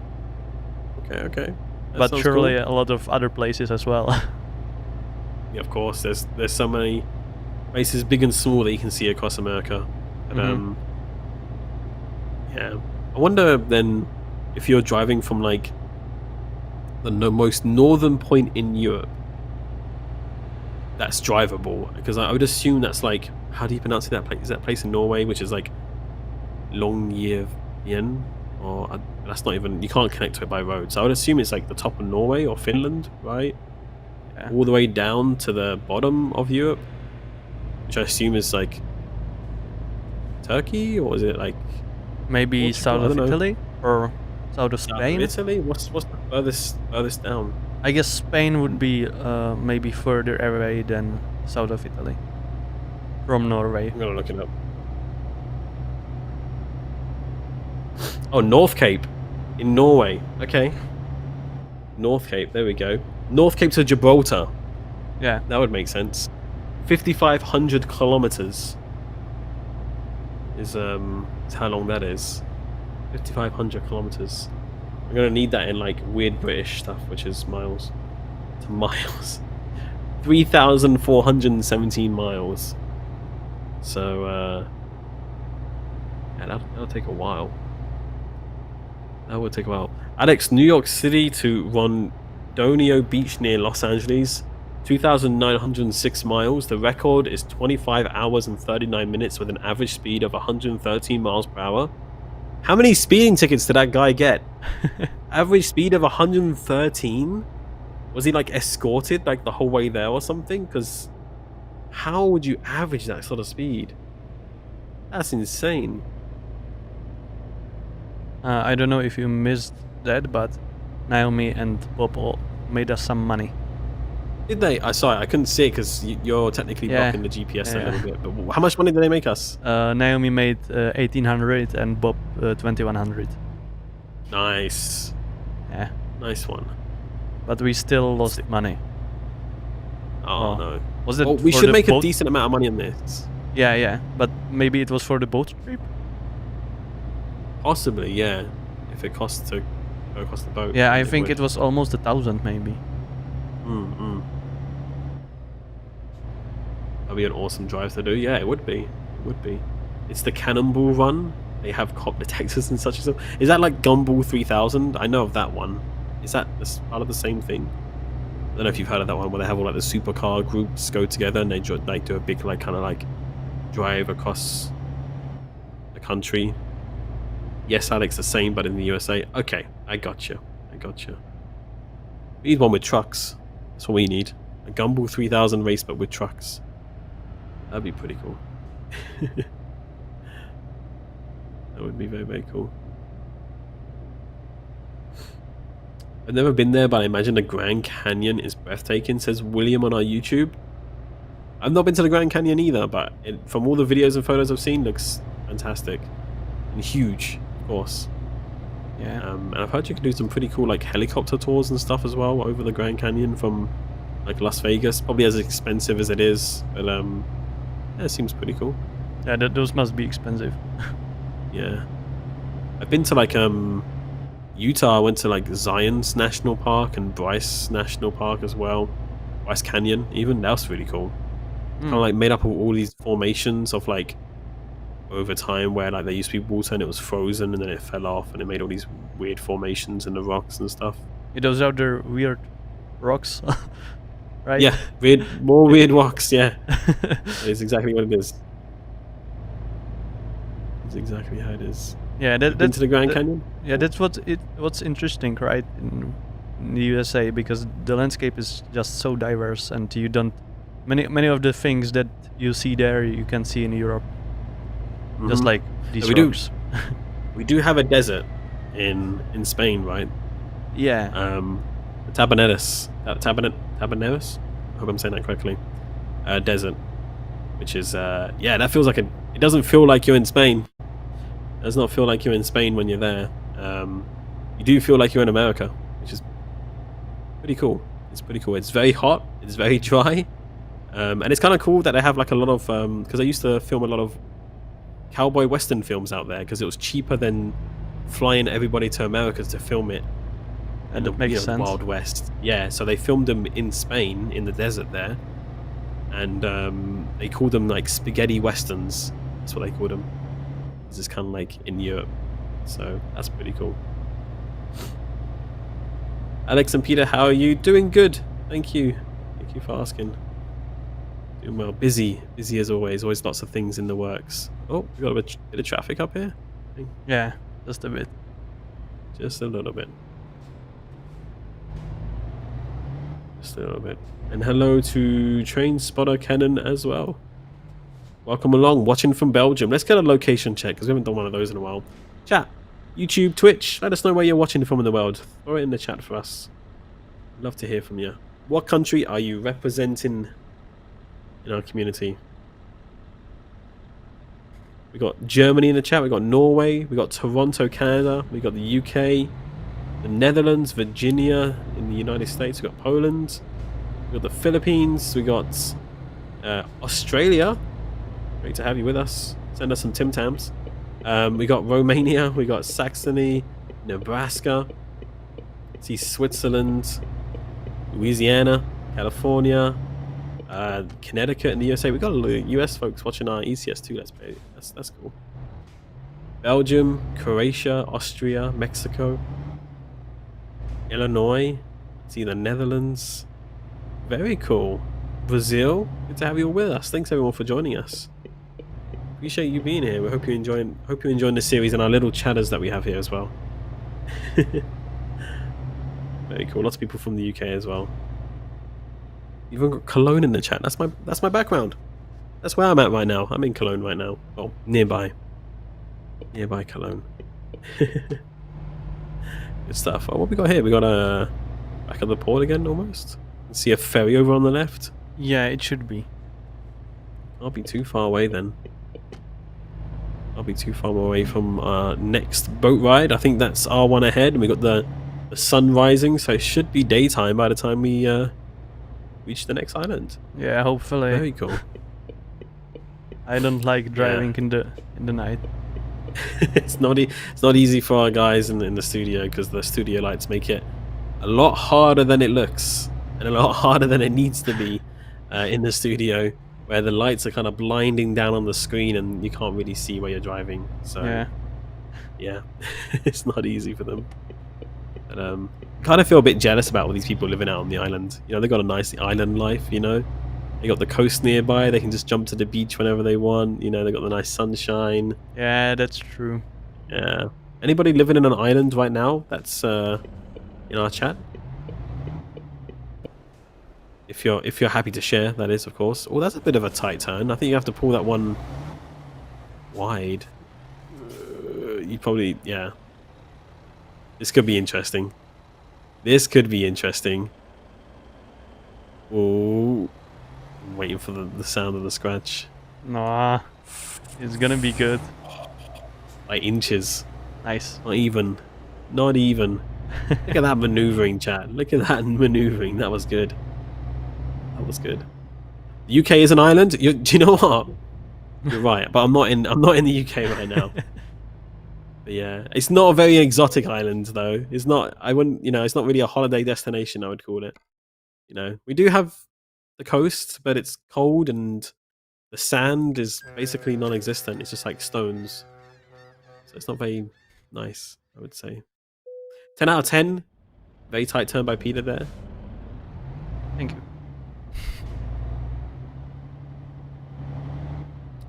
Okay. That But sounds surely cool. a lot of other places as well. Yeah, of course. There's so many places, big and small, that you can see across America. And, yeah, I wonder then if you're driving from like the most northern point in Europe that's drivable, because I would assume that's like, how do you pronounce that place? Is that place in Norway, which is like Longyearbyen, or that's not even, you can't connect to it by road. So I would assume it's like the top of Norway or Finland, right? Yeah. All the way down to the bottom of Europe, which I assume is like Turkey, or is it like Maybe Portugal? south I of don't know. Italy or south of South of Spain. Italy? What's the furthest down? I guess Spain would be maybe further away than south of Italy from Norway. I'm gonna look it up. Oh, North Cape in Norway. Okay. North Cape, there we go. North Cape to Gibraltar. Yeah. That would make sense. 5,500 kilometers is how long that is. 5,500 kilometers. I'm gonna need that in like weird British stuff, which is miles to miles. 3,417 miles. So yeah, that'll take a while. That would take a while. Alex, New York City to Rondonia Beach near Los Angeles, 2,906 miles. The record is 25 hours and 39 minutes with an average speed of 113 miles per hour. How many speeding tickets did that guy get? Average speed of 113? Was he like escorted like the whole way there or something? Because how would you average that sort of speed? That's insane. I don't know if you missed that, but Naomi and Popo made us some money. Did they? I sorry, I couldn't see it because you're technically Yeah, blocking the GPS a yeah. little bit. But how much money did they make us? Naomi made 1800 and Bob 2100. Nice, Yeah, nice one. but we still lost money. Oh no. Was it? Well, we for should the make a boat? decent amount of money on this. Yeah, but maybe it was for the boat trip. Possibly, yeah. If it costs to go across the boat. Yeah, then I think would. it was almost 1,000 maybe. That'd be an awesome drive to do. Yeah, it would be. It would be. It's the Cannonball Run. They have cop detectors and such and stuff. Is that like Gumball 3000? I know of that one. Is that part of the same thing? I don't know if you've heard of that one where they have all like the supercar groups go together and they like do a big like kind of like drive across the country. Yes, Alex, the same, but in the USA. Okay, I got you. We need one with trucks. That's what we need. A Gumball 3000 race, but with trucks. That'd be pretty cool. That would be very, very cool. I've never been there, but I imagine the Grand Canyon is breathtaking, says William on our YouTube. I've not been to the Grand Canyon either, but from all the videos and photos I've seen, looks fantastic. And huge, of course. Yeah. And I've heard you can do some pretty cool like helicopter tours and stuff as well over the Grand Canyon from like Las Vegas. Probably as expensive as it is, but yeah, it seems pretty cool. Yeah, those must be expensive. Yeah. I've been to like Utah. I went to like Zion's National Park and Bryce National Park as well. Bryce Canyon even. That was really cool. Kind of like made up of all these formations of like over time where like there used to be water and it was frozen and then it fell off and it made all these weird formations in the rocks and stuff. Yeah, those are the weird rocks, right? Yeah, more weird rocks. Yeah, it's exactly what it is. It's exactly how it is. Yeah, Been to the Grand Canyon. Yeah, that's what's interesting, right, in the USA, because the landscape is just so diverse, and you don't many of the things that you see there you can see in Europe. Just like these rocks. We do have a desert in Spain, right? Yeah. Taberneros. I hope I'm saying that correctly. Desert, which is yeah, that feels like it doesn't feel like you're in Spain. It does not feel like you're in Spain when you're there. You do feel like you're in America, which is pretty cool. It's pretty cool. It's very hot. It's very dry, and it's kind of cool that they have like a lot of because I used to film a lot of cowboy western films out there because it was cheaper than flying everybody to America to film it. And it makes sense. Wild West. Yeah, so they filmed them in Spain in the desert there, and they called them like spaghetti westerns. That's what they called them. This is kind of like in Europe, so that's pretty cool. Alex and Peter, how are you? Doing good. Thank you for asking. Doing well. Busy as always. Always lots of things in the works. Oh, we got a bit of traffic up here. Yeah, just a bit. Just a little bit. And hello to Train Spotter Cannon as well. Welcome along, watching from Belgium. Let's get a location check because we haven't done one of those in a while. Chat, YouTube, Twitch, let us know where you're watching from in the world. Throw it in the chat for us. Love to hear from you. What country are you representing in our community? We got Germany in the chat, we got Norway, we got Toronto, Canada, we got the UK, the Netherlands, Virginia in the United States, we got Poland, we got the Philippines, we got Australia. Great to have you with us. Send us some Tim Tams. We got Romania, we got Saxony, Nebraska, see Switzerland, Louisiana, California, Connecticut in the USA. We got US folks watching our ECS too. That's cool. Belgium, Croatia, Austria, Mexico, Illinois, see the Netherlands. Very cool. Brazil, good to have you all with us. Thanks everyone for joining us. Appreciate you being here. We hope you're enjoying the series and our little chatters that we have here as well. Very cool. Lots of people from the UK as well. Even got Cologne in the chat. That's my background. That's where I'm at right now. I'm in Cologne right now. Well, nearby Cologne. Good stuff. Oh, what we got here? We got back at the port again almost. See a ferry over on the left. Yeah, it should be. I'll be too far away then. I'll be too far away from our next boat ride. I think that's our one ahead, and we got the sun rising, so it should be daytime by the time we reach the next island. Yeah, hopefully. Very cool. I don't like driving in the night. It's not easy for our guys in the studio because the studio lights make it a lot harder than it looks and a lot harder than it needs to be in the studio, where the lights are kind of blinding down on the screen and you can't really see where you're driving. So yeah, it's not easy for them. But kind of feel a bit jealous about all these people living out on the island. You know, they've got a nice island life, you know. They got the coast nearby. They can just jump to the beach whenever they want. You know, they got the nice sunshine. Yeah, that's true. Yeah. Anybody living in an island right now that's in our chat? If you're happy to share, that is, of course. Oh, that's a bit of a tight turn. I think you have to pull that one wide. You probably, yeah. This could be interesting. This could be interesting. Oh, I'm waiting for the sound of the scratch. Nah, it's gonna be good. Like inches. Nice. Not even. Not even. Look at that maneuvering, chat. Look at that maneuvering. That was good. That was good. The UK is an island. Do you know what? You're right, but I'm not in the UK right now. But yeah, it's not a very exotic island though. It's not. I wouldn't. You know, it's not really a holiday destination. I would call it. You know, we do have the coast, but it's cold and the sand is basically non-existent. It's just like stones. So it's not very nice, I would say. 10 out of 10. Very tight turn by Peter there. Thank you.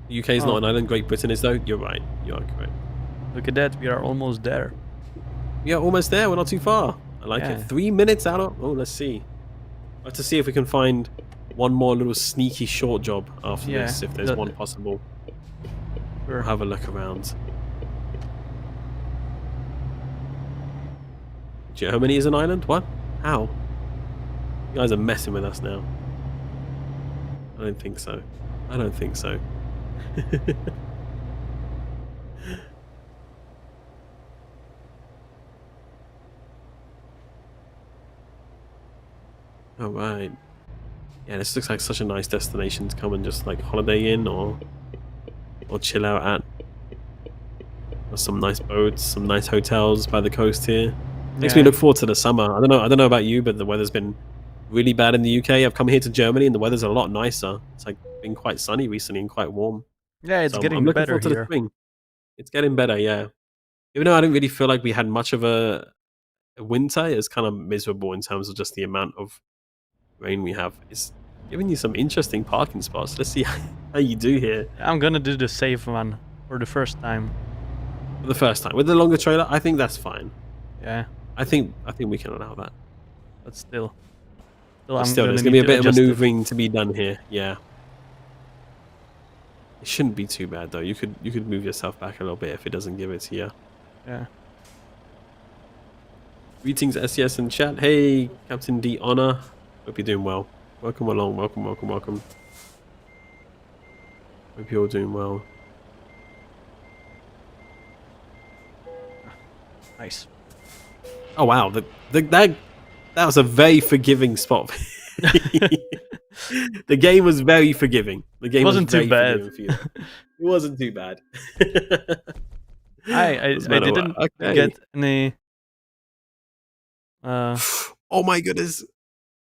The UK is not an island. Great Britain is though. You're right. You are correct. Look at that. We are almost there. We are almost there. We're not too far. I like Yeah. it. 3 minutes out of... Oh, let's see. I have to see if we can find one more little sneaky short job after this, if there's one possible. Sure. We'll have a look around. Germany is an island? What? How? You guys are messing with us now. I don't think so. I don't think so. Alright. Yeah, this looks like such a nice destination to come and just like holiday in or chill out at. There's some nice boats, some nice hotels by the coast here. Makes me look forward to the summer. I don't know about you, but the weather's been really bad in the UK. I've come here to Germany and the weather's a lot nicer. It's like been quite sunny recently and quite warm. Yeah, it's So getting I'm looking better forward to the here. spring. It's getting better, yeah. Even though I didn't really feel like we had much of a winter, it's kind of miserable in terms of just the amount of rain we have. It's giving you some interesting parking spots. Let's see how you do here. I'm gonna do the safe one for the first time. For the first time with the longer trailer, I think that's fine. Yeah. I think we can allow that. But still, There's gonna be a bit of maneuvering to be done here. Yeah. It shouldn't be too bad though. You could move yourself back a little bit if it doesn't give it to you. Yeah. Greetings SES in chat. Hey, Captain D Honor. Hope you're doing well. Welcome along. Welcome. Hope you're all doing well. Nice. Oh wow, that was a very forgiving spot. The game was very forgiving. The game wasn't too bad. It wasn't too bad. I didn't get any. Oh my goodness!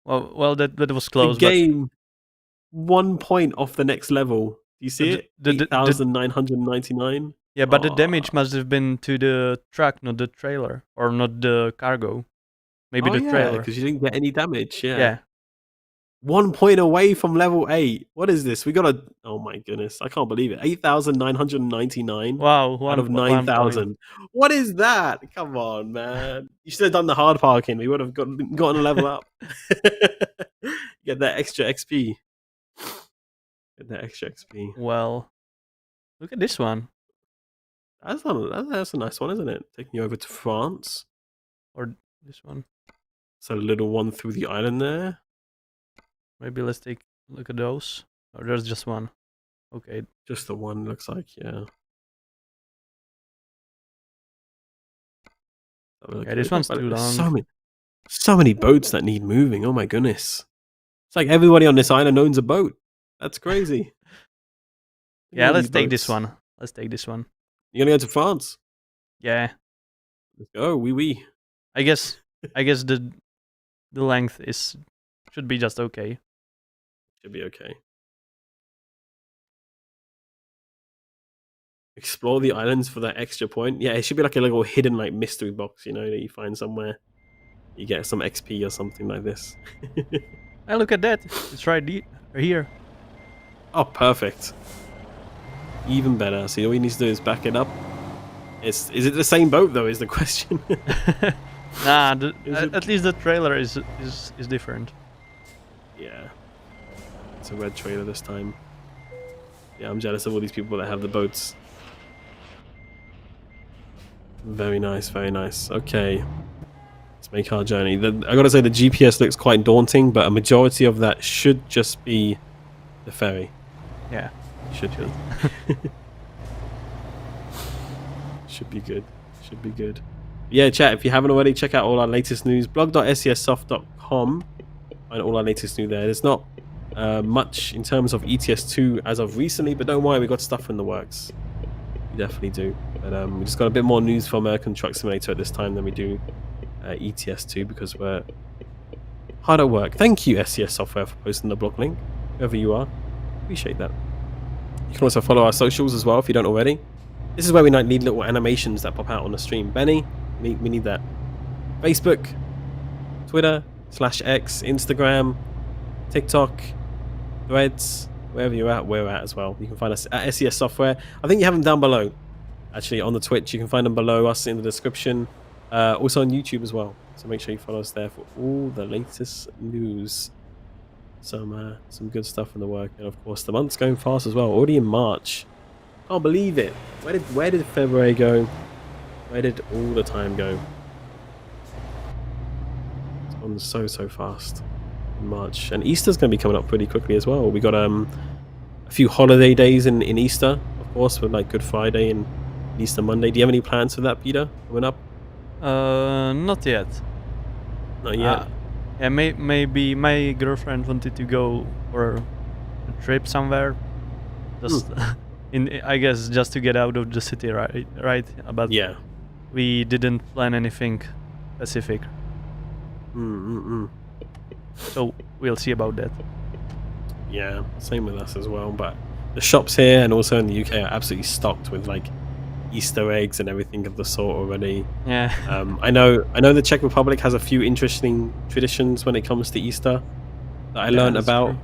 Well, that was close. The game, 1 point off the next level. Do you see it? 8,999. Yeah, but the damage must have been to the truck, not the trailer, or not the cargo. Maybe the trailer. Because you didn't get any damage. Yeah. 1 point away from level 8. What is this? We got a... Oh my goodness. I can't believe it. 8,999 wow, out of 9,000. What is that? Come on, man. You should have done the hard parking. We would have gotten a level up. Get that extra XP. Get that extra XP. Well, look at this one. That's a nice one, isn't it? Taking you over to France. Or this one. So a little one through the island there. Maybe let's take a look at those. Or there's just one. Okay. Just the one looks like, yeah. Yeah, this one's too long. So many boats that need moving. Oh my goodness. It's like everybody on this island owns a boat. That's crazy. Yeah, let's take this one. Let's take this one. You're gonna go to France? Yeah. Let's go, oui. I guess the length should be just okay. Should be okay. Explore the islands for that extra point. Yeah, it should be like a little hidden like mystery box, you know, that you find somewhere. You get some XP or something like this. Hey, look at that. It's right here. Oh, perfect. Even better. See, all you need to do is back it up. Is it the same boat though? Is the question. Nah, at least the trailer is different. Yeah, it's a red trailer this time. Yeah, I'm jealous of all these people that have the boats. Very nice, very nice. Okay, let's make our journey. I gotta say, the GPS looks quite daunting, but a majority of that should just be the ferry. Yeah, should be. Should be good. Should be good. Yeah, chat, if you haven't already, check out all our latest news. blog.scsoft.com. Find all our latest news there. There's not much in terms of ETS2 as of recently, but don't worry, we got stuff in the works. We definitely do. But we just got a bit more news for American Truck Simulator at this time than we do ETS2 because we're hard at work. Thank you, SCS Software, for posting the blog link, whoever you are. Appreciate that. You can also follow our socials as well if you don't already. This is where we need little animations that pop out on the stream. Benny, we need that. Facebook, Twitter, /X, Instagram, TikTok, Threads, wherever you're at, we're at as well. You can find us at SCS Software. I think you have them down below, actually, on the Twitch. You can find them below us in the description. Also on YouTube as well. So make sure you follow us there for all the latest news. Some good stuff in the work. And of course, the month's going fast as well. Already in March. Can't believe it. Where did February go? Where did all the time go? It's gone so fast in March. And Easter's going to be coming up pretty quickly as well. We got a few holiday days in Easter, of course, with like Good Friday and Easter Monday. Do you have any plans for that, Peter, coming up? Not yet. Not yet? Yeah, maybe my girlfriend wanted to go for a trip somewhere. Just... I guess just to get out of the city, right? But yeah, we didn't plan anything specific. So we'll see about that. Yeah, same with us as well. But the shops here and also in the UK are absolutely stocked with like Easter eggs and everything of the sort already. Yeah. I know the Czech Republic has a few interesting traditions when it comes to Easter that I learned about.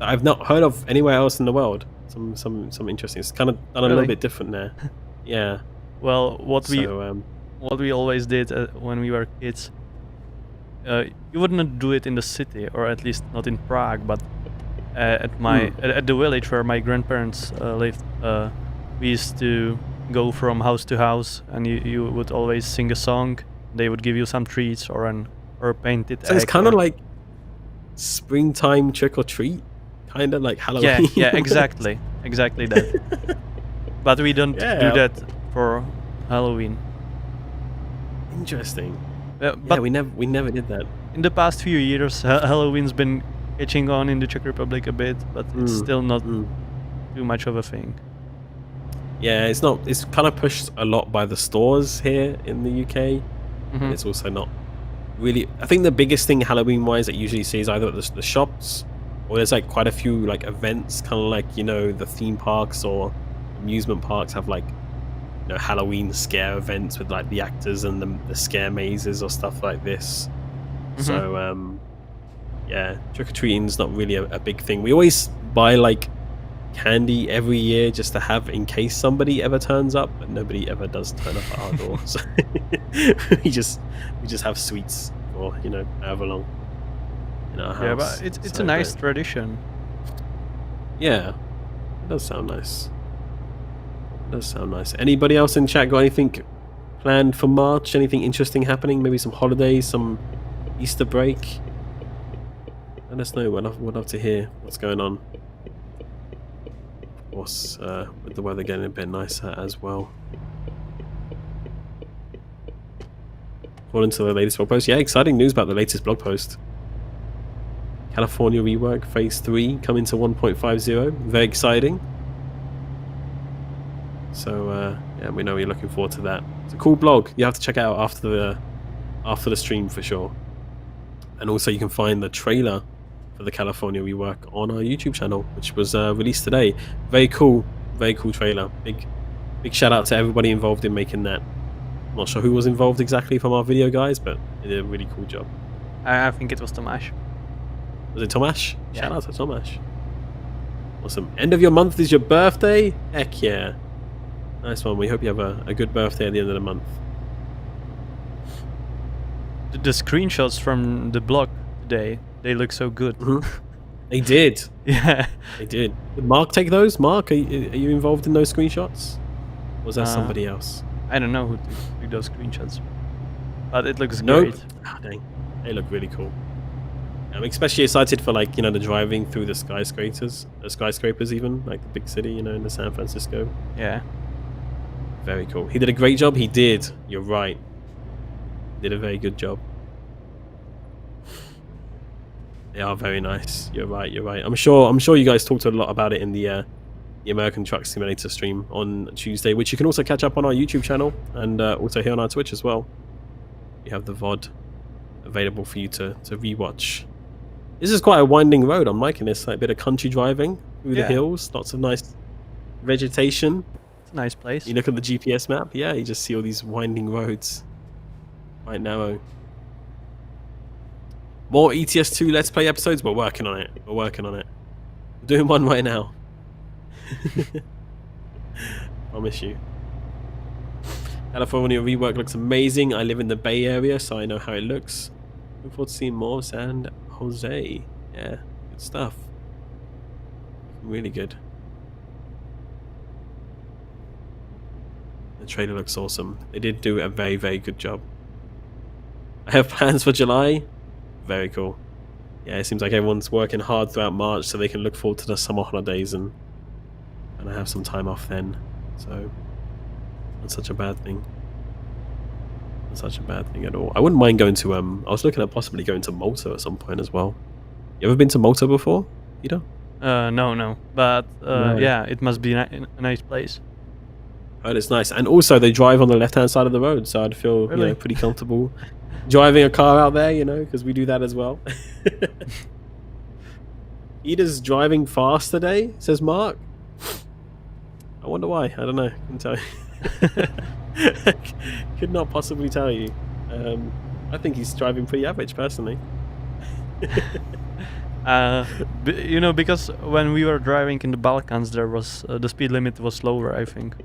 I've not heard of anywhere else in the world. Some interesting. It's kind of done a little bit different there. Yeah. Well, what we always did when we were kids, you wouldn't do it in the city, or at least not in Prague, but at the village where my grandparents lived. We used to go from house to house, and you would always sing a song. They would give you some treats or a painted egg. So it's kind of like springtime trick or treat. Kind of like Halloween. Yeah, exactly that. But we don't do that for Halloween. Interesting. But we never did that. In the past few years, Halloween's been catching on in the Czech Republic a bit, but it's still not too much of a thing. Yeah, it's not. It's kind of pushed a lot by the stores here in the UK. And it's also not really. I think the biggest thing Halloween-wise that you usually see is either at the shops. Or there's like quite a few like events, kind of like, you know, the theme parks or amusement parks have like, you know, Halloween scare events with like the actors and the scare mazes or stuff like this. So yeah, trick-or-treating's not really a big thing. We always buy like candy every year just to have in case somebody ever turns up, but nobody ever does turn up at our door. So we just have sweets for, you know, however long. Yeah, but it's a nice tradition. Yeah, it does sound nice. Anybody else in chat got anything planned for March? Anything interesting happening? Maybe some holidays, some Easter break? Let us know. We'd love to hear what's going on. Of course, with the weather getting a bit nicer as well. According to the latest blog post. Yeah, exciting news about the latest blog post. California rework phase 3 coming to 1.50. Very exciting. So yeah, we know you're looking forward to that. It's a cool blog. You have to check it out after the stream for sure. And also you can find the trailer for the California rework on our YouTube channel, which was released today. Very cool trailer. Big shout out to everybody involved in making that. Not sure who was involved exactly from our video guys, but they did a really cool job. I think it was Tomasz. Was it Tomasz? Yeah. Shout out to Tomasz. Awesome. End of your month is your birthday? Heck yeah. Nice one. We hope you have a good birthday at the end of the month. The screenshots from the blog today, they look so good. They did. Yeah. They did. Did Mark take those? Mark, are you involved in those screenshots? Or was that somebody else? I don't know who took those screenshots, but it looks Nope. great. Ah, dang. They look really cool. I'm especially excited for, like, you know, the driving through the skyscrapers even, like the big city, you know, in the San Francisco. Yeah. Very cool. He did a great job. He did. You're right. He did a very good job. They are very nice. You're right. You're right. I'm sure you guys talked a lot about it in the American Truck Simulator stream on Tuesday, which you can also catch up on our YouTube channel and also here on our Twitch as well. You have the VOD available for you to rewatch. This is quite a winding road. I'm liking this. Like a bit of country driving through the hills. Lots of nice vegetation. It's a nice place. You look at the GPS map. Yeah, you just see all these winding roads. Quite narrow. More ETS2 Let's Play episodes. We're working on it. We're doing one right now. Promise you. California rework looks amazing. I live in the Bay Area, so I know how it looks. Look forward to seeing more of San Jose. Yeah, good stuff. Really good. The trailer looks awesome. They did do a very, very good job. I have plans for July. Very cool. Yeah, it seems like everyone's working hard throughout March so they can look forward to the summer holidays and I have some time off then. So, not such a bad thing. Not such a bad thing at all. I wouldn't mind going to, I was looking at possibly going to Malta at some point as well. You ever been to Malta before, Peter? No. But, No. yeah, it must be a nice place. Oh, it's nice. And also, they drive on the left-hand side of the road, so I'd feel Really? you know, pretty comfortable driving a car out there, you know, because we do that as well. Peter's driving fast today, says Mark. I wonder why. I don't know. Couldn't tell you. Could not possibly tell you. I think he's driving pretty average, personally. You know, because when we were driving in the Balkans, there was the speed limit was lower, I think.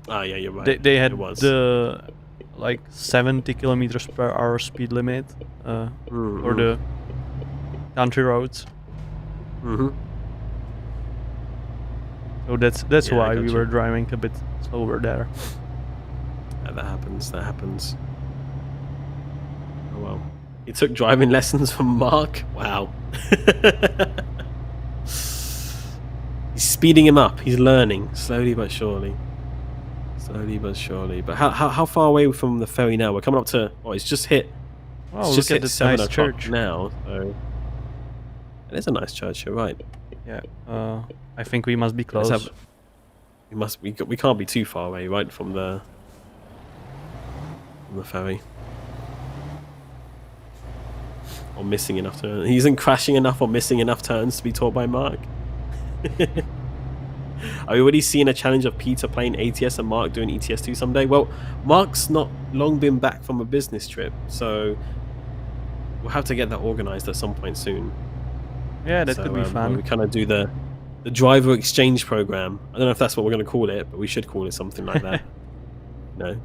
Ah, yeah, you're right. They had It was. the like 70 kilometers per hour speed limit for the country roads. Mm-hmm. So that's Yeah, I why got we you. were driving a bit slower there. Yeah, that happens. That happens. Oh well. He took driving lessons from Mark. Wow. He's speeding him up. He's learning slowly but surely. Slowly but surely. But how far away from the ferry now? We're coming up to. Oh, it's just hit. Oh, It's look just at hit this 7 nice o'clock church. now. So it is a nice church. You're right. Yeah. I think we must be Let's close. have- we can't be too far away, right, from the ferry. Or missing enough turns. He isn't crashing enough or missing enough turns to be taught by Mark. Are we already seeing a challenge of Peter playing ATS and Mark doing ETS2 someday? Well, Mark's not long been back from a business trip, so we'll have to get that organised at some point soon. Yeah, that So, could be fun. We kind of do the driver exchange program. I don't know if that's what we're going to call it, but we should call it something like that. No.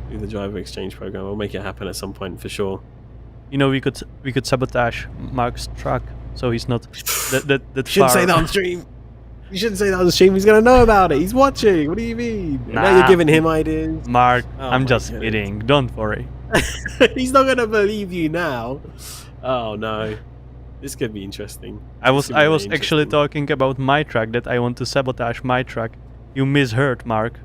Do the driver exchange program. We'll make it happen at some point for sure. You know, we could sabotage Mark's truck so he's not that You far. shouldn't say that on stream. You shouldn't say that on stream. He's going to know about it. He's watching. What do you mean? Now Nah. you're giving him ideas. Mark, Oh I'm my just goodness. kidding. Don't worry. He's not going to believe you now. Oh no, this could be interesting. I This was could be I really was actually interesting. talking about my truck, that I want to sabotage my truck. You misheard, Mark.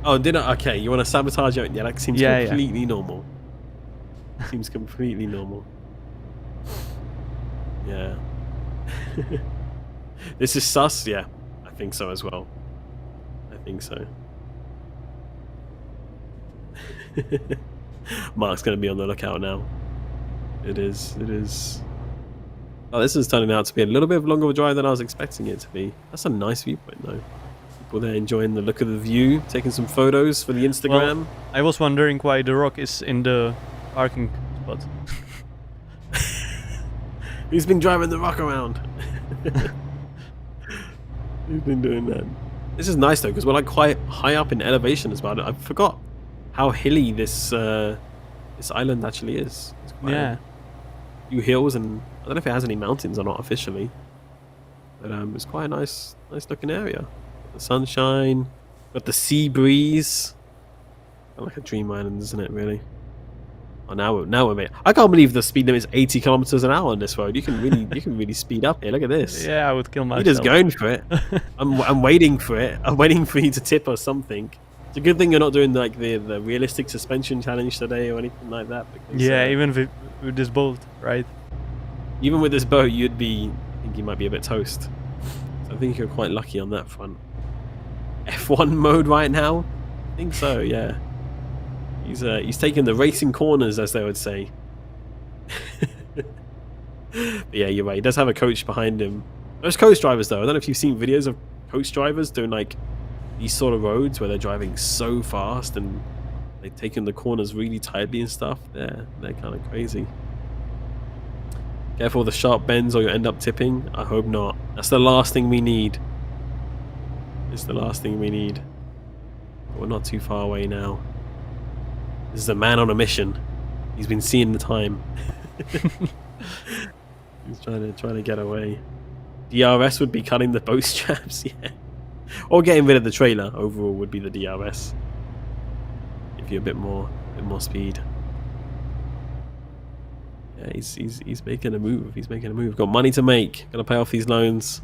Oh, did I? Okay, you want to sabotage it? Yeah, that seems Yeah, yeah. completely normal. Seems completely normal. Yeah. This is sus? Yeah, I think so as well. I think so. Mark's going to be on the lookout now. It is. It is. Oh, this is turning out to be a little bit longer of a drive than I was expecting it to be. That's a nice viewpoint, though. People there enjoying the look of the view, taking some photos for the Instagram. Well, I was wondering why the rock is in the parking spot. Who's been driving the rock around? Who's been doing that? This is nice though, because we're like quite high up in elevation as well. I forgot how hilly this this island actually is. It's quite Yeah. a few hills, and I don't know if it has any mountains or not officially, but it's quite a nice looking area. The sunshine, got the sea breeze. Like a dream island, isn't it? Really. Oh, now we're made. I can't believe the speed limit is 80 kilometers an hour on this road. You can really speed up here. Look at this. Yeah, I would kill myself. You're just going for it. I'm waiting for it. I'm waiting for you to tip or something. It's a good thing you're not doing like the realistic suspension challenge today or anything like that. Because, Yeah, even with this boat, right? even with this boat, I think you might be a bit toast. So I think you're quite lucky on that front. F1 mode right now? I think so. Yeah. He's taking the racing corners, as they would say. But yeah, you're right. He does have a coach behind him. Those coach drivers, though, I don't know if you've seen videos of coach drivers doing like these sort of roads where they're driving so fast and they're taking the corners really tightly and stuff. They're kind of crazy. Careful of the sharp bends or you'll end up tipping. I hope not. That's the last thing we need. It's the last thing we need. But we're not too far away now. This is a man on a mission. He's been seeing the time. He's trying to get away. DRS would be cutting the boat straps, yeah. Or getting rid of the trailer overall would be the DRS. Give you a bit more speed. Yeah, he's making a move. He's making a move. Got money to make. Gotta pay off these loans.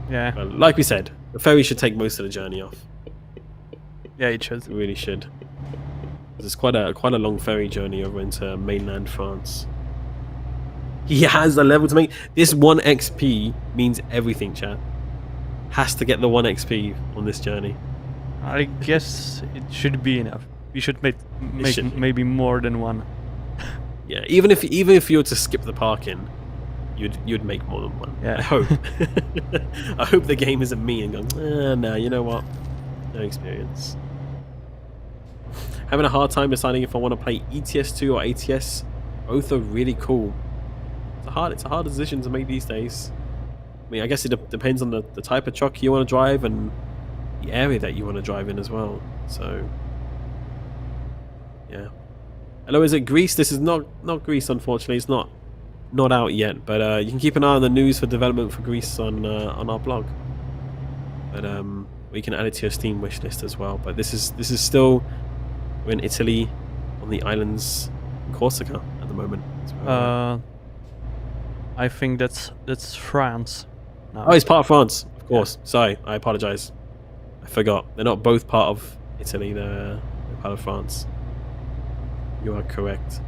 Yeah. But like we said, the ferry should take most of the journey off. Yeah, it should. It really should. It's quite a long ferry journey over into mainland France. He has a level to make. This 1 XP means everything, chat. Has to get the 1 XP on this journey. I guess it should be enough. We should make maybe more than one. Yeah, even if you were to skip the parking, you'd make more than one. Yeah. I hope. I hope the game isn't me and going, no, you know what? No experience. Having a hard time deciding if I want to play ETS2 or ATS. Both are really cool. It's a hard decision to make these days. I mean, I guess it depends on the type of truck you want to drive and the area that you want to drive in as well. So, yeah. Hello, is it Greece? This is not Greece, unfortunately. It's not out yet, but you can keep an eye on the news for development for Greece on our blog. But we can add it to your Steam wish list as well. But this is still, we're in Italy, on the islands in Corsica at the moment. I think that's France. No. Oh, it's part of France, of course. Yeah. Sorry, I apologize. I forgot. They're not both part of Italy. They're part of France. You are correct.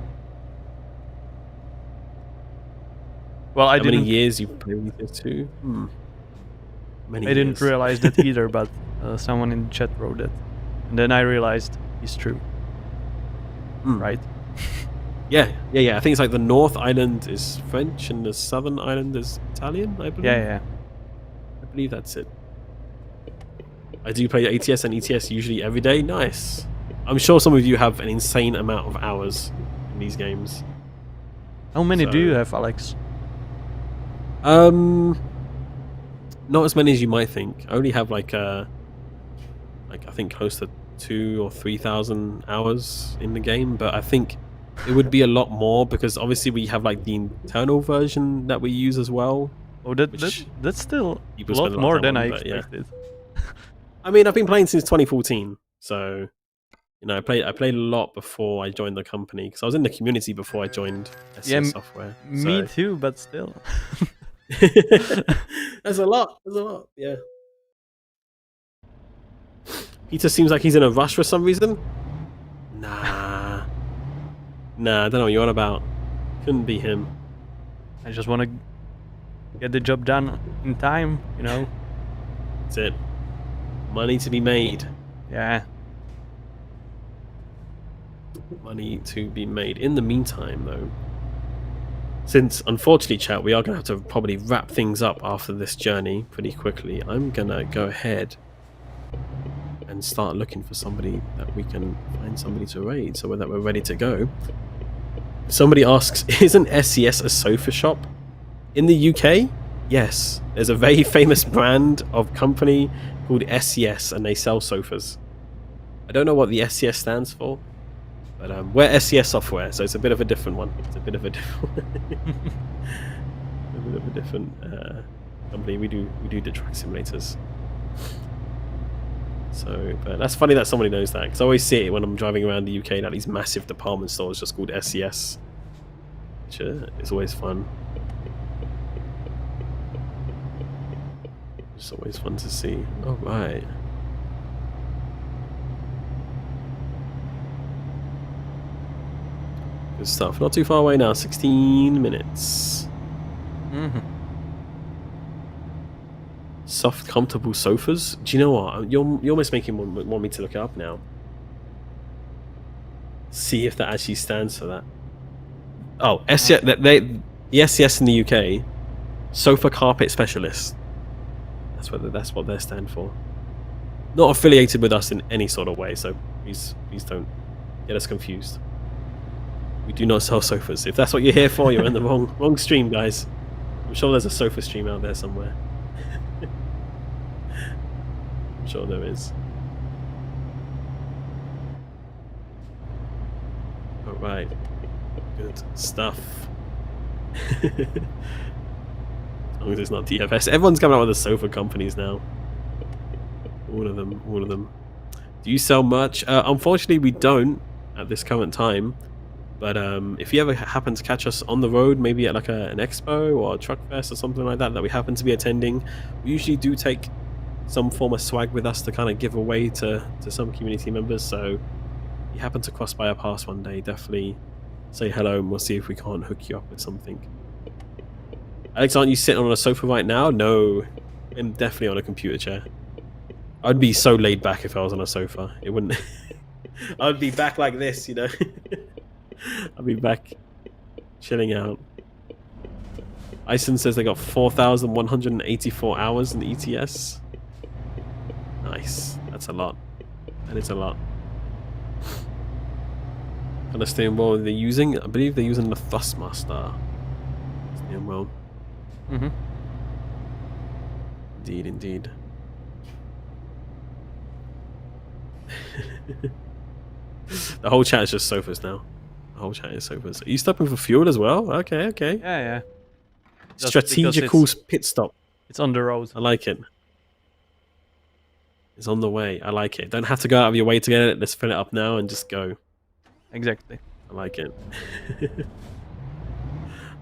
Well, How many years you played with it too? I didn't realize that either, but someone in the chat wrote it, and then I realized it's true. Right? Yeah. I think it's like the North Island is French and the Southern Island is Italian, I believe. Yeah. I believe that's it. I do play ATS and ETS usually every day. Nice. I'm sure some of you have an insane amount of hours in these games. How many do you have, Alex? Not as many as you might think. I only have like I think close to 2,000 or 3,000 hours in the game, but I think it would be a lot more because obviously we have like the internal version that we use as well. Oh, that's still a lot more than I expected. Yeah. I mean, I've been playing since 2014, so You know, I played a lot before I joined the company because I was in the community before I joined SCS Software. Me too, but still. There's a lot. Yeah. Peter seems like he's in a rush for some reason. Nah, I don't know what you're on about. Couldn't be him. I just want to get the job done in time, you know. That's it. Money to be made. Yeah. Money to be made. In the meantime, though, since unfortunately, chat, we are going to have to probably wrap things up after this journey pretty quickly, I'm going to go ahead and start looking for somebody that we can find somebody to raid so that we're ready to go. Somebody asks, isn't SCS a sofa shop? In the UK? Yes. There's a very famous brand of company called SCS and they sell sofas. I don't know what the SCS stands for, but we're SCS Software, so it's a bit of a different one. It's a bit of a different company. We do the track simulators. So, but that's funny that somebody knows that, because I always see it when I'm driving around the UK that these massive department stores just called SCS, which is always fun. It's always fun to see. All right. Good stuff. Not too far away now. 16 minutes. Soft, comfortable sofas. Do you know what? You're almost making want me to look it up now. See if that actually stands for that. Oh, SCS. The SCS in the UK, sofa carpet specialist. That's what they stand for. Not affiliated with us in any sort of way, so please don't get us confused. We do not sell sofas. If that's what you're here for, you're in the wrong stream, guys. I'm sure there's a sofa stream out there somewhere. I'm sure there is. Alright. Good stuff. As long as it's not DFS. Everyone's coming out with the sofa companies now. All of them. Do you sell merch? Unfortunately, we don't at this current time. But if you ever happen to catch us on the road, maybe at like an expo or a truck fest or something like that we happen to be attending, we usually do take some form of swag with us to kind of give away to some community members. So if you happen to cross by our path one day, definitely say hello and we'll see if we can't hook you up with something. Alex, aren't you sitting on a sofa right now? No, I'm definitely on a computer chair. I'd be so laid back if I was on a sofa. It wouldn't. I'd be back like this, you know. I'll be back chilling out. Ison says they got 4,184 hours in ETS. Nice. That's a lot. That is a lot. Understand what they're using? I believe they're using the Thrustmaster. Understand well. Indeed. The whole chat is just sofas now. Whole chat is sofas. Are you stopping for fuel as well? Okay. Yeah. Just strategical pit stop. It's on the road. I like it. It's on the way. I like it. Don't have to go out of your way to get it. Let's fill it up now and just go. Exactly. I like it.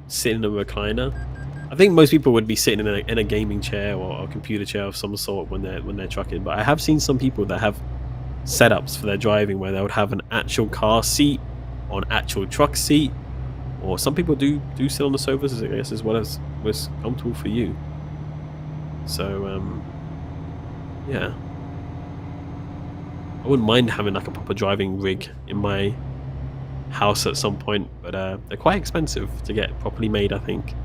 Sitting in a recliner. I think most people would be sitting in a gaming chair or a computer chair of some sort when they're trucking. But I have seen some people that have setups for their driving where they would have an actual car seat or an actual truck seat, or some people do sit on the sofas, I guess, as well as was comfortable for you. So yeah, I wouldn't mind having like a proper driving rig in my house at some point, but they're quite expensive to get properly made, I think,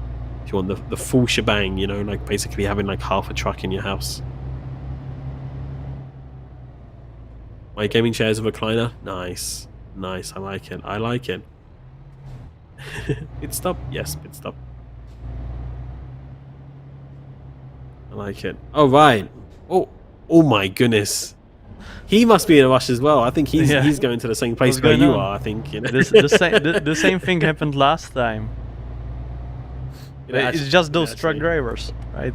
if you want the full shebang, you know, like basically having like half a truck in your house. My gaming chair is a recliner. Nice. I like it. Pit stop? Yes, pit stop. I like it. Oh, right. Oh my goodness. He must be in a rush as well. I think he's going to the same place where you are, I think. You know? The same thing happened last time. It's just those truck drivers, right?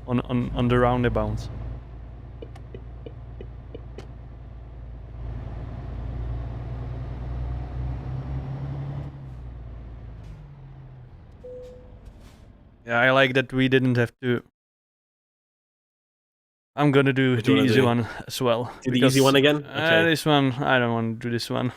On the roundabouts. Yeah, I like that we didn't have to. I'm gonna do What do the you wanna easy do? one as well. Do the easy one again? Okay. This one, I don't want to do this one.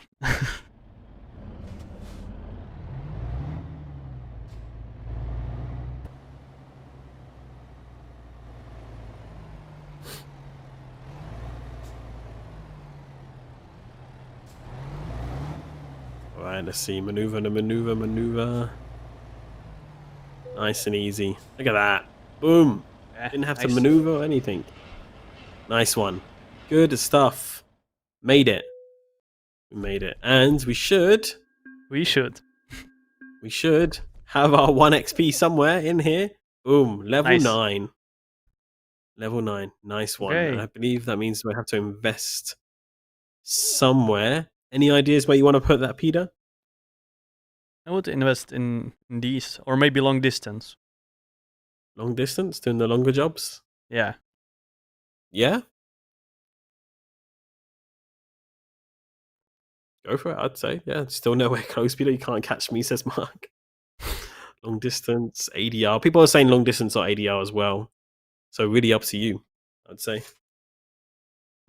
All right, let's see. Maneuver to maneuver, maneuver. Nice and easy. Look at that. Boom. Yeah, Didn't have to nice. maneuver or anything. Nice one. Good stuff. Made it. We made it. And we should We should. have our 1 XP somewhere in here. Boom. Level Nice. 9. Level 9. Nice one. Okay. And I believe that means we have to invest somewhere. Any ideas where you want to put that, Peter? I would invest in these, or maybe long distance. Long distance, doing the longer jobs? Yeah. Yeah? Go for it, I'd say. Yeah, still nowhere close, Peter. You can't catch me, says Mark. Long distance, ADR. People are saying long distance or ADR as well. So really up to you, I'd say.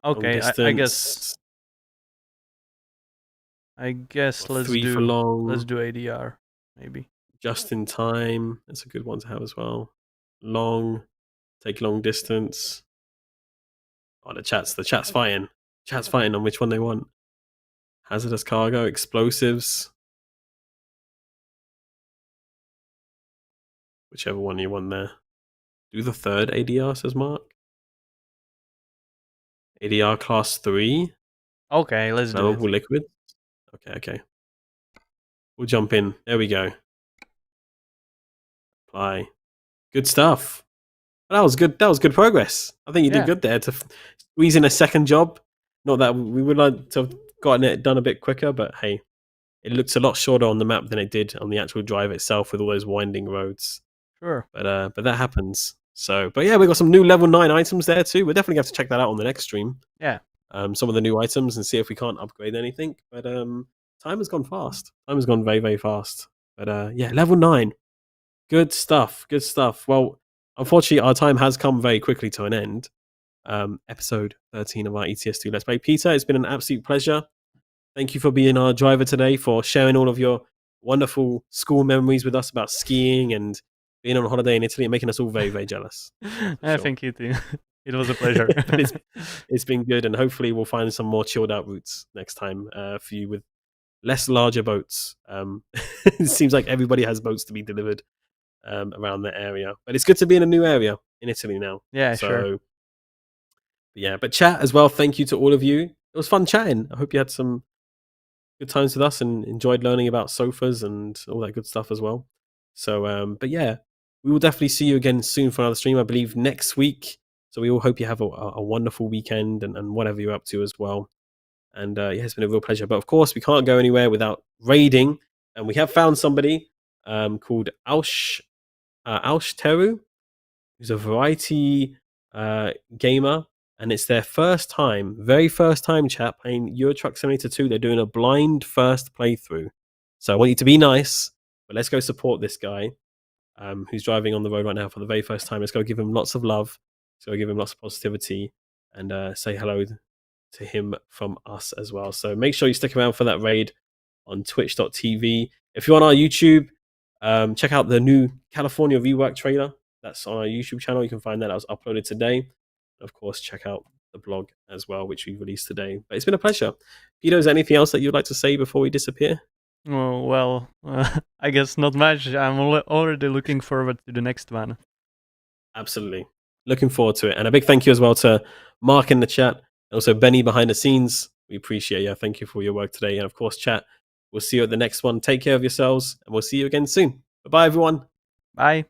Okay, I guess. I guess let's 3 do for long. let's do ADR maybe. Just in time. That's a good one to have as well. Long. Take long distance. Oh, the chat's fighting. Chat's fighting on which one they want. Hazardous cargo, explosives. Whichever one you want there. Do the third ADR, says Mark. ADR class 3. Okay, let's do Flammable it. liquid. Okay. We'll jump in. There we go. Apply. Good stuff. That was good. That was good progress. I think you did good there to squeeze in a second job. Not that we would like to have gotten it done a bit quicker, but hey, it looks a lot shorter on the map than it did on the actual drive itself with all those winding roads. Sure. But that happens. So, but yeah, we got some new level 9 items there too. We'll definitely have to check that out on the next stream. Yeah. Some of the new items and see if we can't upgrade anything. But time has gone fast. Time has gone very, very fast. But yeah, level 9. Good stuff. Good stuff. Well, unfortunately, our time has come very quickly to an end. Episode 13 of our ETS2 Let's Play. Peter, it's been an absolute pleasure. Thank you for being our driver today, for sharing all of your wonderful school memories with us about skiing and being on holiday in Italy and making us all very, very jealous. Sure. Thank you too. It was a pleasure. But it's been good, and hopefully we'll find some more chilled out routes next time for you with less larger boats. It seems like everybody has boats to be delivered around the area, but it's good to be in a new area in Italy now. Yeah, so, sure. Yeah, but chat as well. Thank you to all of you. It was fun chatting. I hope you had some good times with us and enjoyed learning about sofas and all that good stuff as well. So, but yeah, we will definitely see you again soon for another stream, I believe next week. So we all hope you have a wonderful weekend and whatever you're up to as well. And yeah, it's been a real pleasure. But of course, we can't go anywhere without raiding. And we have found somebody called Aush Teru, who's a variety gamer. And it's their very first time, chat, playing Euro Truck Simulator 2. They're doing a blind first playthrough. So I want you to be nice, but let's go support this guy who's driving on the road right now for the very first time. Let's go give him lots of love. Let's go give him lots of positivity and say hello to him from us as well. So make sure you stick around for that raid on twitch.tv. If you're on our YouTube, check out the new California rework trailer. That's on our YouTube channel. You can find that was uploaded today. Of course, check out the blog as well, which we released today. But it's been a pleasure. Peter, is there anything else that you'd like to say before we disappear? Oh, well, I guess not much. I'm already looking forward to the next one. Absolutely. Looking forward to it. And a big thank you as well to Mark in the chat and also Benny behind the scenes. We appreciate you. Thank you for your work today. And of course, chat, we'll see you at the next one. Take care of yourselves and we'll see you again soon. Bye-bye, everyone. Bye.